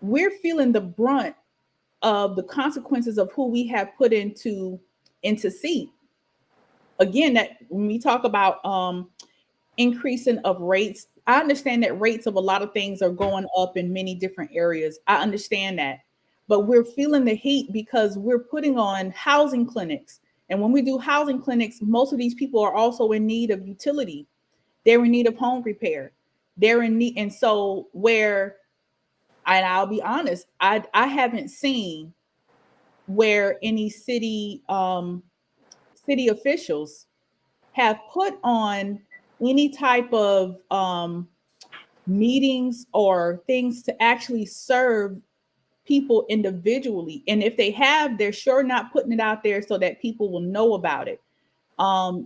we're feeling the brunt of the consequences of who we have put into seat. Again, that when we talk about increasing of rates, I understand that rates of a lot of things are going up in many different areas. I understand that. But we're feeling the heat because we're putting on housing clinics. And when we do housing clinics, most of these people are also in need of utility. They're in need of home repair. They're in need. And so and I'll be honest, I haven't seen where any city officials have put on any type of meetings or things to actually serve people individually. And if they have, they're sure not putting it out there so that people will know about it.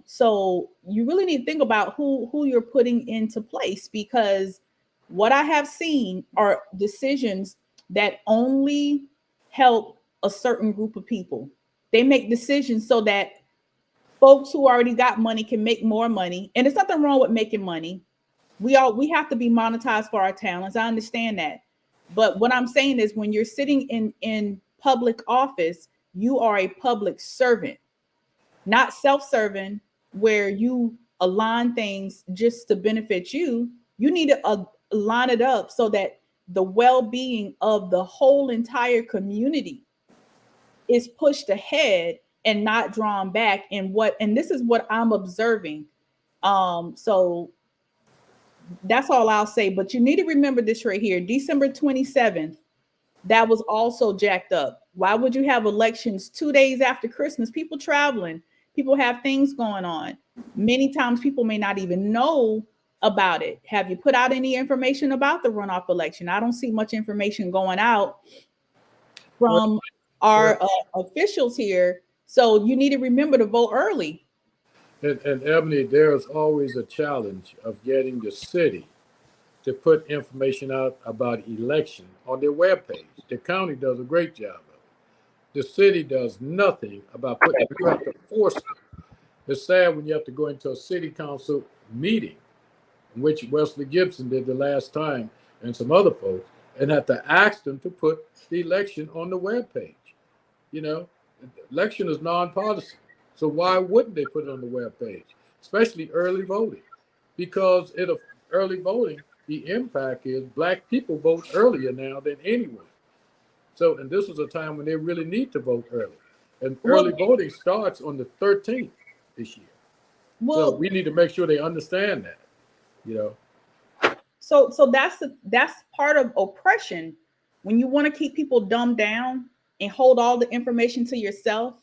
So you really need to think about who you're putting into place, because what I have seen are decisions that only help a certain group of people. They make decisions so that folks who already got money can make more money. And there's nothing wrong with making money. We have to be monetized for our talents. I understand that. But what I'm saying is when you're sitting in public office, you are a public servant, not self-serving, where you align things just to benefit you. You need to line it up so that the well-being of the whole entire community is pushed ahead and not drawn back. And this is what I'm observing. So that's all I'll say. But you need to remember this right here. December 27th, that was also jacked up. Why would you have elections 2 days after Christmas? People traveling, people have things going on. Many times people may not even know about it? Have you put out any information about the runoff election? I don't see much information going out from our officials here. So you need to remember to vote early. And Ebony, there's always a challenge of getting the city to put information out about election on their webpage. The county does a great job of it. The city does nothing about putting. You have to force them. It's sad when you have to go into a city council meeting, which Wesley Gibson did the last time, and some other folks, and have to ask them to put the election on the webpage. You know, election is nonpartisan. So why wouldn't they put it on the webpage? Especially early voting. Because early voting, the impact is Black people vote earlier now than anyone. So, and this is a time when they really need to vote early. And early voting starts on the 13th this year. So we need to make sure they understand that, you know. So that's part of oppression. When you want to keep people dumbed down and hold all the information to yourself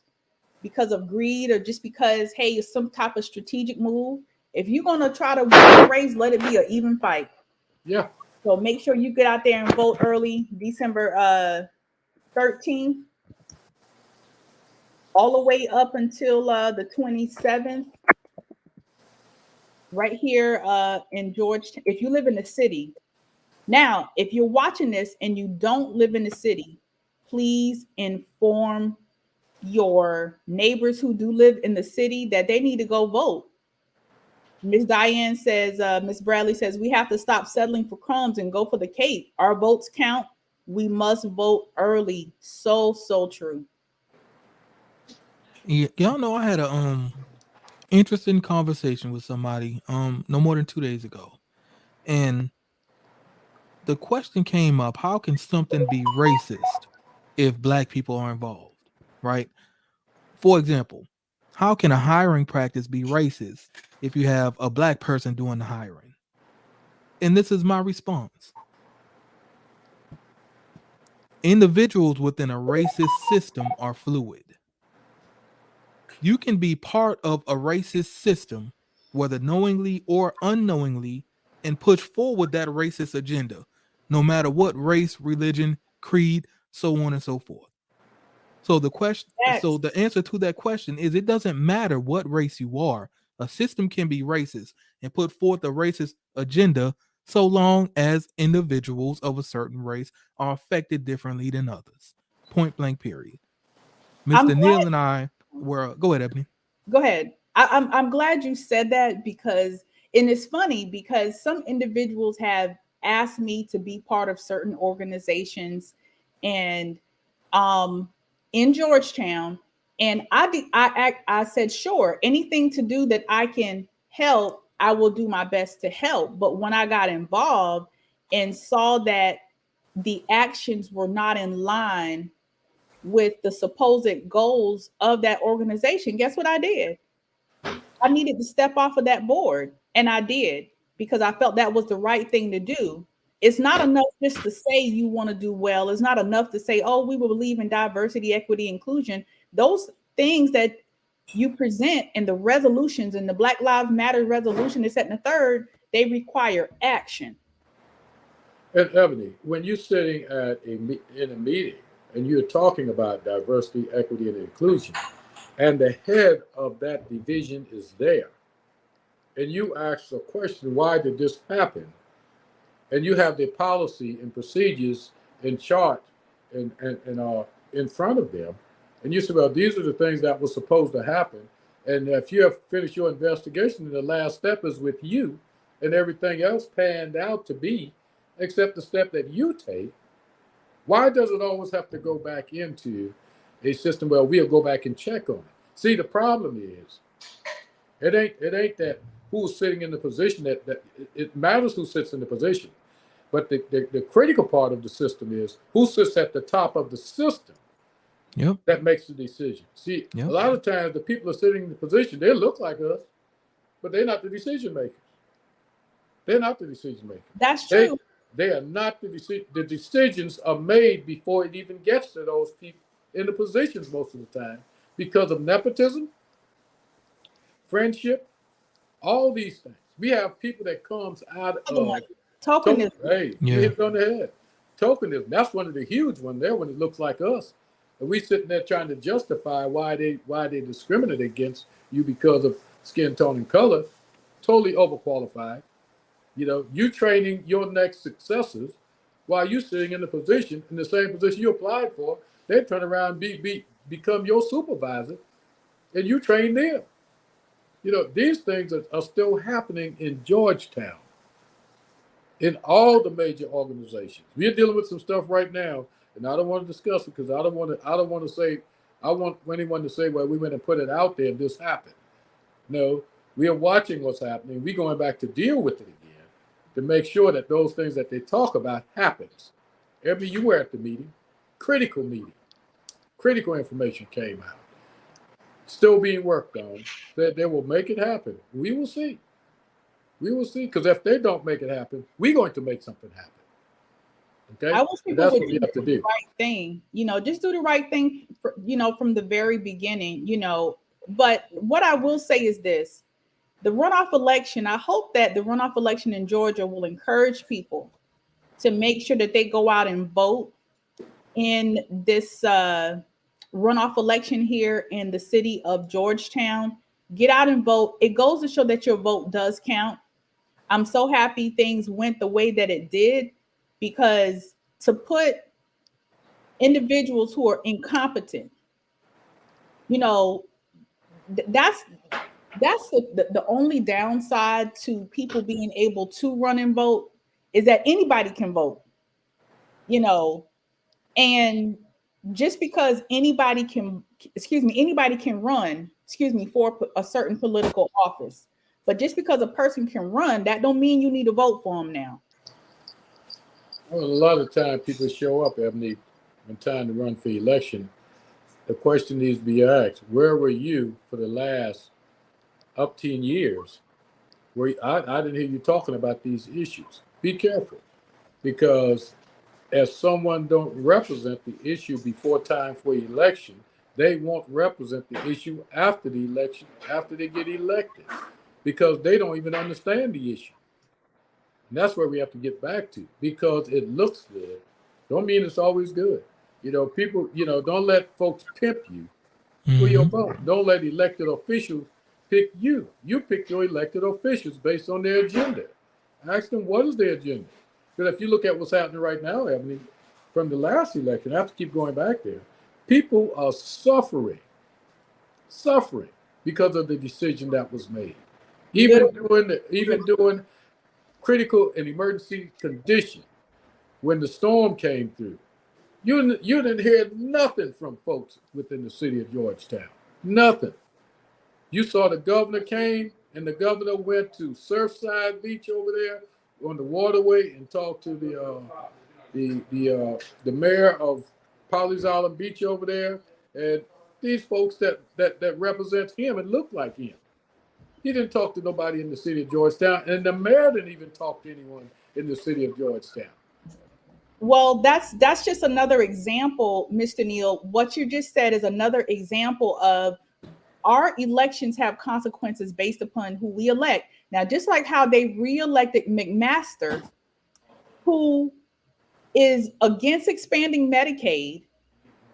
because of greed, or just because, hey, it's some type of strategic move. If you're going to try to win a race, let it be an even fight. Yeah. So make sure you get out there and vote early, December 13th, all the way up until the 27th, right here in Georgetown. If you live in the city. Now, if you're watching this and you don't live in the city, please inform your neighbors who do live in the city that they need to go vote. Miss Diane says, Miss Bradley says, we have to stop settling for crumbs and go for the cake. Our votes count. We must vote early. So true. Yeah, y'all know I had a interesting conversation with somebody no more than 2 days ago, and the question came up: how can something be racist if Black people are involved? Right? For example, how can a hiring practice be racist if you have a Black person doing the hiring? And this is my response: individuals within a racist system are fluid. You can be part of a racist system, whether knowingly or unknowingly, and push forward that racist agenda, no matter what race, religion, creed, so on and so forth. So the answer to that question is, it doesn't matter what race you are. A system can be racist and put forth a racist agenda so long as individuals of a certain race are affected differently than others. Point blank, period. Mr. Neal and I were, go ahead, Ebony. Go ahead. I'm glad you said that, because, and it's funny because some individuals have asked me to be part of certain organizations and in Georgetown, and I said, sure, anything to do that I can help, I will do my best to help. But when I got involved and saw that the actions were not in line with the supposed goals of that organization, guess what I did? I needed to step off of that board, and I did, because I felt that was the right thing to do. It's not enough just to say you want to do well. It's not enough to say, oh, we will believe in diversity, equity, inclusion. Those things that you present in the resolutions, and the Black Lives Matter resolution is set in the third, they require action. And Ebony, when you're sitting in a meeting and you're talking about diversity, equity, and inclusion, and the head of that division is there, and you ask a question, why did this happen? And you have the policy and procedures and chart and in front of them, and you say, well, these are the things that were supposed to happen. And if you have finished your investigation, and the last step is with you, and everything else panned out to be, except the step that you take, why does it always have to go back into a system where we'll go back and check on it? See, the problem is, it ain't that who's sitting in the position that it matters who sits in the position. But the critical part of the system is who sits at the top of the system. Yep. That makes the decision. See, a lot of times the people are sitting in the position, they look like us, but they're not the decision makers. They're not the decision makers. That's true. They are not the decisions are made before it even gets to those people in the positions most of the time, because of nepotism, friendship, all these things. We have people that comes out of tokenism. Hey, you hit it on the head. Tokenism. That's one of the huge ones there when it looks like us. And we sitting there trying to justify why they discriminate against you because of skin tone and color. Totally overqualified. You know, you training your next successors while you sitting in the same position you applied for. They turn around and become your supervisor, and you train them. You know, these things are still happening in Georgetown, in all the major organizations. We're dealing with some stuff right now, and I don't want to discuss it because I don't want to say, I want anyone to say, well, we went and put it out there and this happened. No, we are watching what's happening. We're going back to deal with it again to make sure that those things that they talk about happens. You were at the meeting, critical information came out. Still being worked on, that they will make it happen. We will see. We will see, because if they don't make it happen, we're going to make something happen. Okay, I wish people that's would what we have to do. the right thing. You know, just do the right thing. From the very beginning. You know, but what I will say is this: the runoff election. I hope that the runoff election in Georgia will encourage people to make sure that they go out and vote in this runoff election here in the city of Georgetown. Get out and vote. It goes to show that your vote does count. I'm so happy things went the way that it did, because to put individuals who are incompetent, you know, that's the only downside to people being able to run and vote, is that anybody can vote, you know, and just because anybody can run, for a certain political office, but just because a person can run, that don't mean you need to vote for them now. Well, a lot of time people show up, Ebony, when time to run for election. The question needs to be asked: where were you for the last up 10 years? Where I didn't hear you talking about these issues. Be careful, because if someone don't represent the issue before time for election, they won't represent the issue after the election, after they get elected, because they don't even understand the issue. And that's where we have to get back to, because it looks good. Don't mean it's always good. You know, people, don't let folks pimp you for your vote. Don't let elected officials pick you. You pick your elected officials based on their agenda. Ask them, what is their agenda? Because if you look at what's happening right now, Ebony, from the last election, I have to keep going back there. People are suffering because of the decision that was made. Even during critical and emergency condition, when the storm came through, you didn't hear nothing from folks within the city of Georgetown. Nothing. You saw the governor came, and the governor went to Surfside Beach over there on the waterway and talked to the mayor of Pawleys Island Beach over there, and these folks that represent him and look like him. He didn't talk to nobody in the city of Georgetown, and the mayor didn't even talk to anyone in the city of Georgetown. Well, that's just another example, Mr. Neal. What you just said is another example of our elections have consequences based upon who we elect. Now, just like how they reelected McMaster, who is against expanding Medicaid.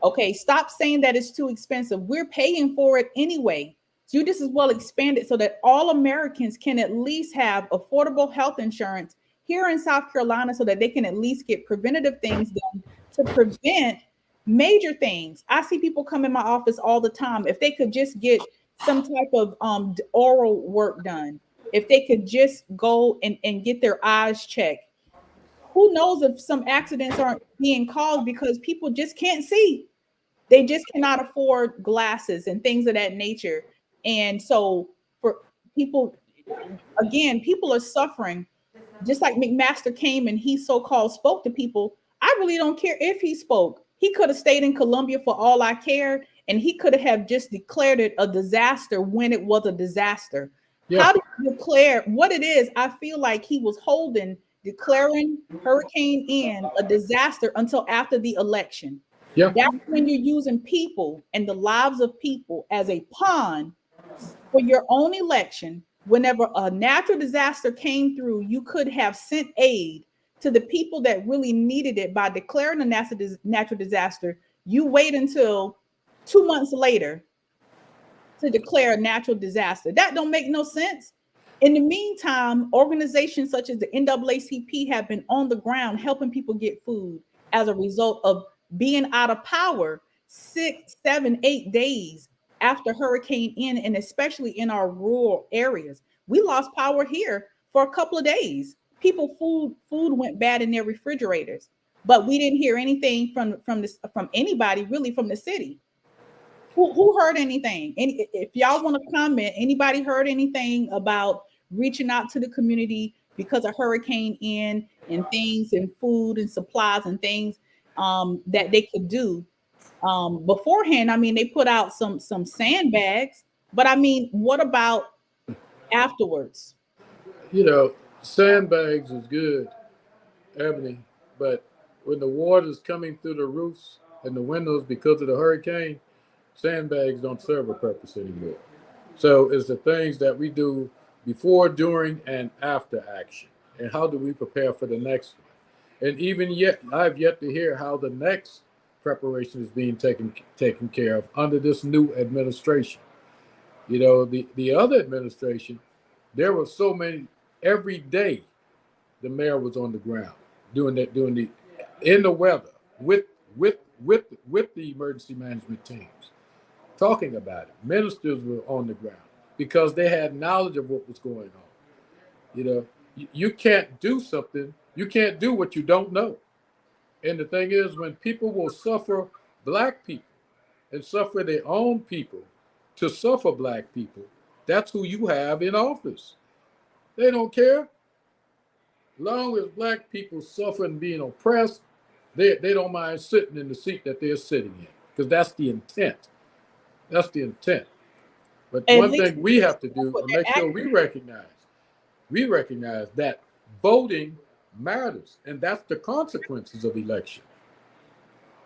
Okay, stop saying that it's too expensive. We're paying for it anyway. So you just as well expand it so that all Americans can at least have affordable health insurance here in South Carolina, so that they can at least get preventative things done to prevent major things. I see people come in my office all the time. If they could just get some type of oral work done, if they could just go and get their eyes checked. Who knows if some accidents aren't being caused because people just can't see. They just cannot afford glasses and things of that nature. And so for people, again, people are suffering. Just like McMaster came and he so-called spoke to people. I really don't care if he spoke. He could have stayed in Columbia for all I cared, and he could have just declared it a disaster when it was a disaster. Yeah. How do you declare what it is? I feel like he was declaring Hurricane Ian a disaster until after the election. Yeah. That's when you're using people and the lives of people as a pawn for your own election, whenever a natural disaster came through, you could have sent aid to the people that really needed it by declaring a natural disaster. You wait until 2 months later to declare a natural disaster. That don't make no sense. In the meantime, organizations such as the NAACP have been on the ground helping people get food as a result of being out of power 6, 7, 8 days after Hurricane Ian, and especially in our rural areas. We lost power here for a couple of days. People food went bad in their refrigerators, but we didn't hear anything from anybody really from the city. Who heard anything? If y'all want to comment, anybody heard anything about reaching out to the community because of Hurricane Ian and things and food and supplies and things that they could do beforehand? I mean, they put out some sandbags, but I mean, what about afterwards? You know, sandbags is good, Ebony, but when the water's coming through the roofs and the windows because of the hurricane, sandbags don't serve a purpose anymore. So it's the things that we do before, during, and after action. And how do we prepare for the next one? And even yet, I've yet to hear how the next preparation is being taken care of under this new administration. You know, the other administration, there were so many, every day the mayor was on the ground doing the in the weather with the emergency management teams, talking about it. Ministers were on the ground because they had knowledge of what was going on. You know, you can't do something, you can't do what you don't know. And the thing is, when people will suffer Black people and suffer their own people to suffer Black people, that's who you have in office. They don't care. As long as Black people suffer and being oppressed, they don't mind sitting in the seat that they're sitting in, because that's the intent. That's the intent. But At one least thing we have to do is make sure we recognize that voting matters, and that's the consequences of election.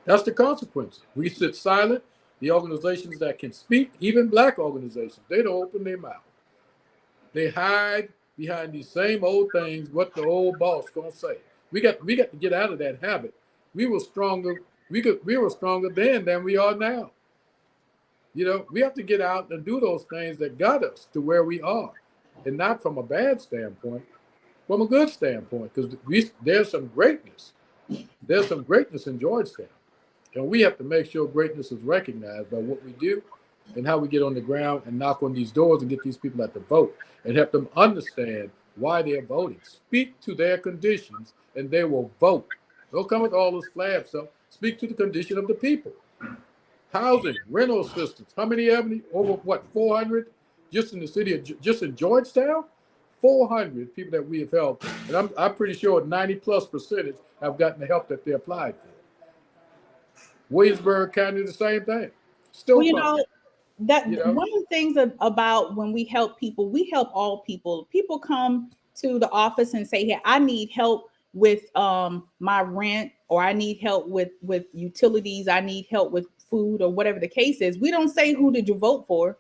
That's the consequences. We sit silent. The organizations that can speak, even Black organizations, they don't open their mouth. They hide behind these same old things, what the old boss gonna say. We got to get out of that habit. We were stronger. We were stronger then than we are now. You know, we have to get out and do those things that got us to where we are, and not from a bad standpoint, from a good standpoint, because there's some greatness. There's some greatness in Georgetown, and we have to make sure greatness is recognized by what we do and how we get on the ground and knock on these doors and get these people out to vote and help them understand why they're voting. Speak to their conditions and they will vote. Don't come with all those flab stuff. Speak to the condition of the people. Housing, rental assistance. How many, Ebony? Over what, 400 just in the city of, just in Georgetown? 400 people that we have helped. And I'm pretty sure 90+% have gotten the help that they applied for. Williamsburg County, the same thing. Still, well, you know, that you know? one of the things about when we help people, we help all people. People come to the office and say, hey, I need help with my rent, or I need help with utilities, I need help with food, or whatever the case is. We don't say, who did you vote for?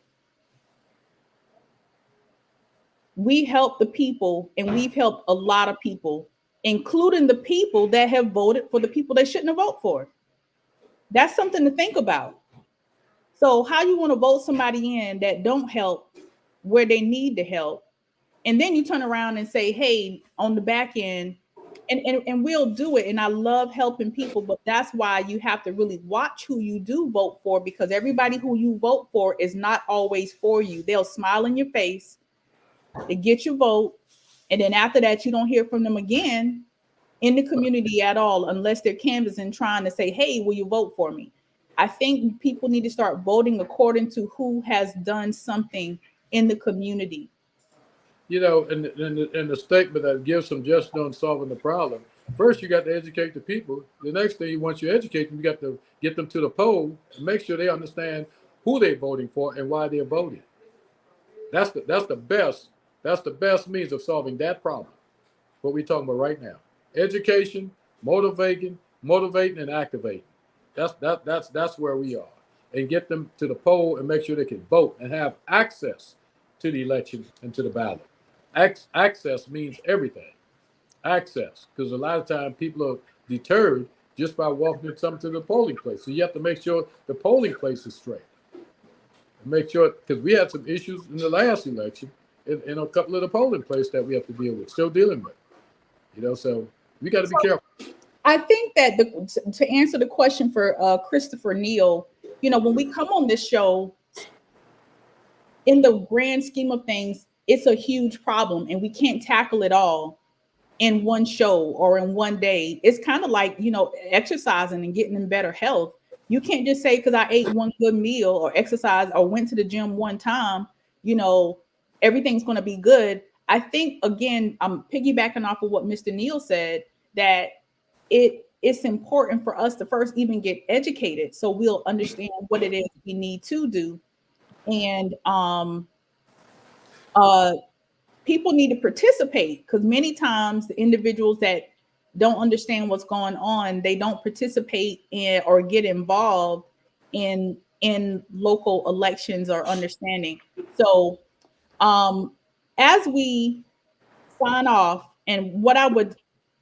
We help the people, and we've helped a lot of people, including the people that have voted for the people they shouldn't have voted for. That's something to think about. So how you want to vote somebody in that don't help where they need the help, and then you turn around and say, hey, on the back end, and we'll do it. And I love helping people, but that's why you have to really watch who you do vote for, because everybody who you vote for is not always for you. They'll smile in your face, they get your vote, and then after that, you don't hear from them again in the community at all, unless they're canvassing, trying to say, hey, will you vote for me? I think people need to start voting according to who has done something in the community. You know, and the statement that gives some just on solving the problem. First, you got to educate the people. The next thing, once you educate them, you got to get them to the poll and make sure they understand who they're voting for and why they're voting. That's the best means of solving that problem. What we're talking about right now: education, motivating, and activating. That's where we are, and get them to the poll and make sure they can vote and have access to the election and to the ballot. Access means everything. Access, because a lot of times people are deterred just by walking something to the polling place. So you have to make sure the polling place is straight. Make sure, because we had some issues in the last election in a couple of the polling places that we have to deal with, still dealing with. So we got to be careful. I think that to answer the question for Christopher Neal, when we come on this show, in the grand scheme of things, it's a huge problem and we can't tackle it all in one show or in one day. It's kind of like, exercising and getting in better health. You can't just say, because I ate one good meal or exercise or went to the gym one time, everything's going to be good. I think, again, I'm piggybacking off of what Mr. Neal said, that it's important for us to first even get educated so we'll understand what it is we need to do. And people need to participate, because many times the individuals that don't understand what's going on, they don't participate in or get involved in local elections or understanding. So as we sign off, and what I would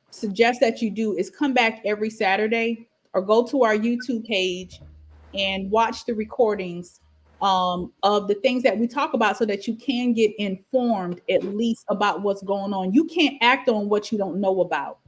suggest that you do is come back every Saturday or go to our YouTube page and watch the recordings of the things that we talk about so that you can get informed at least about what's going on. You can't act on what you don't know about,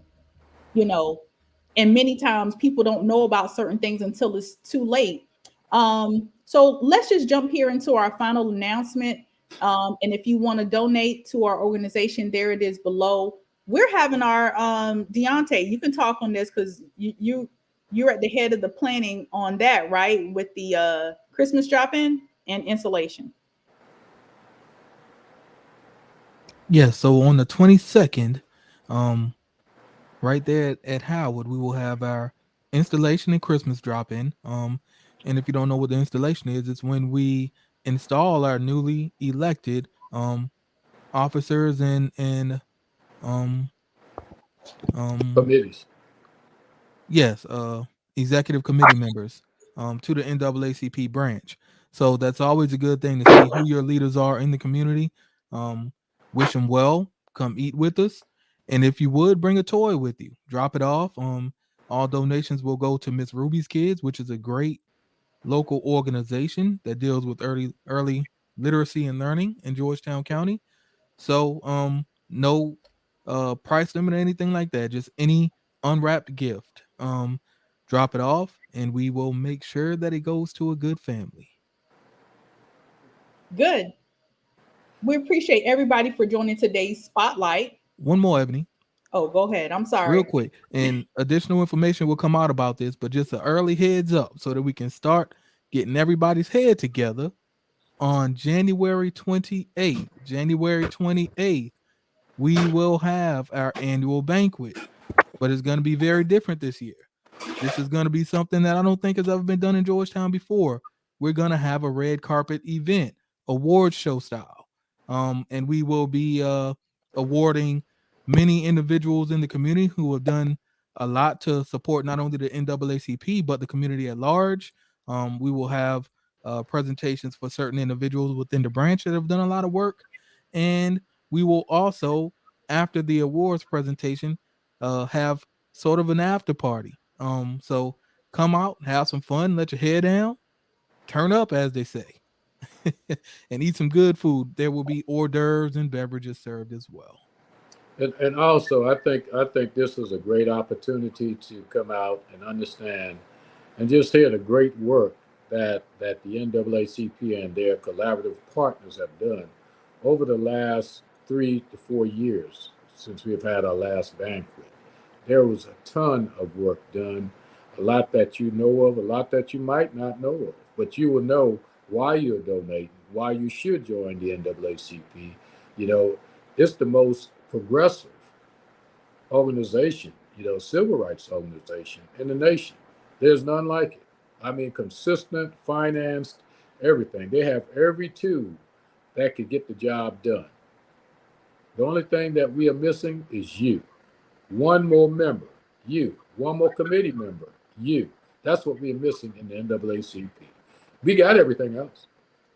and many times people don't know about certain things until it's too late. So let's just jump here into our final announcement. And if you want to donate to our organization, there it is below. We're having our Deontay, you can talk on this because you're at the head of the planning on that, right? With the Christmas drop-in and installation. Yeah, so on the 22nd, right there at Howard, we will have our installation and Christmas drop-in. And if you don't know what the installation is, it's when we install our newly elected officers and Committees. yes, executive committee members to the NAACP branch. So that's always a good thing to see who your leaders are in the community. Wish them well. Come eat with us, and if you would, bring a toy with you. Drop it off. All donations will go to Miss Ruby's Kids, which is a great local organization that deals with early literacy and learning in Georgetown County. So no price limit or anything like that. Just any unwrapped gift. Drop it off and we will make sure that it goes to a good family. Good. We appreciate everybody for joining today's spotlight. One more, Ebony. Oh, go ahead. I'm sorry. Real quick. And additional information will come out about this, but just an early heads up so that we can start getting everybody's head together on January 28th. January 28th, we will have our annual banquet, but it's going to be very different this year. This is going to be something that I don't think has ever been done in Georgetown before. We're going to have a red carpet event, award show style. And we will be awarding many individuals in the community who have done a lot to support not only the NAACP, but the community at large. We will have presentations for certain individuals within the branch that have done a lot of work. And we will also, after the awards presentation, have sort of an after party. So come out, have some fun, let your hair down, turn up, as they say, and eat some good food. There will be hors d'oeuvres and beverages served as well. And also, I think this is a great opportunity to come out and understand and just hear the great work that the NAACP and their collaborative partners have done over the last 3 to 4 years since we've had our last banquet. There was a ton of work done, a lot that you know of, a lot that you might not know of, but you will know why you're donating, why you should join the NAACP. It's the most progressive organization, civil rights organization in the nation. There's none like it. I mean, consistent, financed, everything. They have every tool that could get the job done. The only thing that we are missing is you. One more member, you. One more committee member, you. That's what we're missing in the NAACP. We got everything else.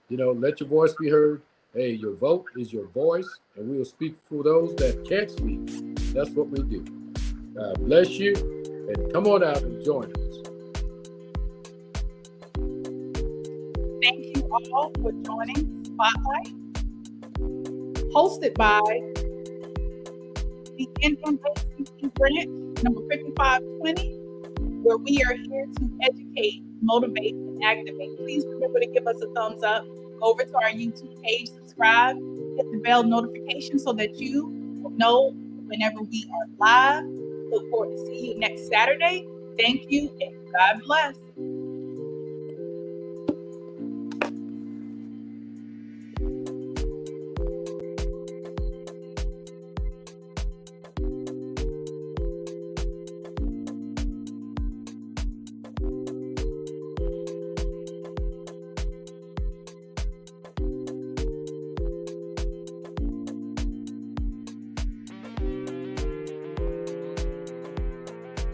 Let your voice be heard. Hey, your vote is your voice, and we will speak for those that can't speak. That's what we do. God bless you, and come on out and join us. Thank you all for joining Spotlight, hosted by the NAACP branch number 5520, where we are here to educate, motivate, and activate. Please remember to give us a thumbs up. Go over to our YouTube page, subscribe, hit the bell notification so that you will know whenever we are live. Look forward to see you next Saturday. Thank you and God bless.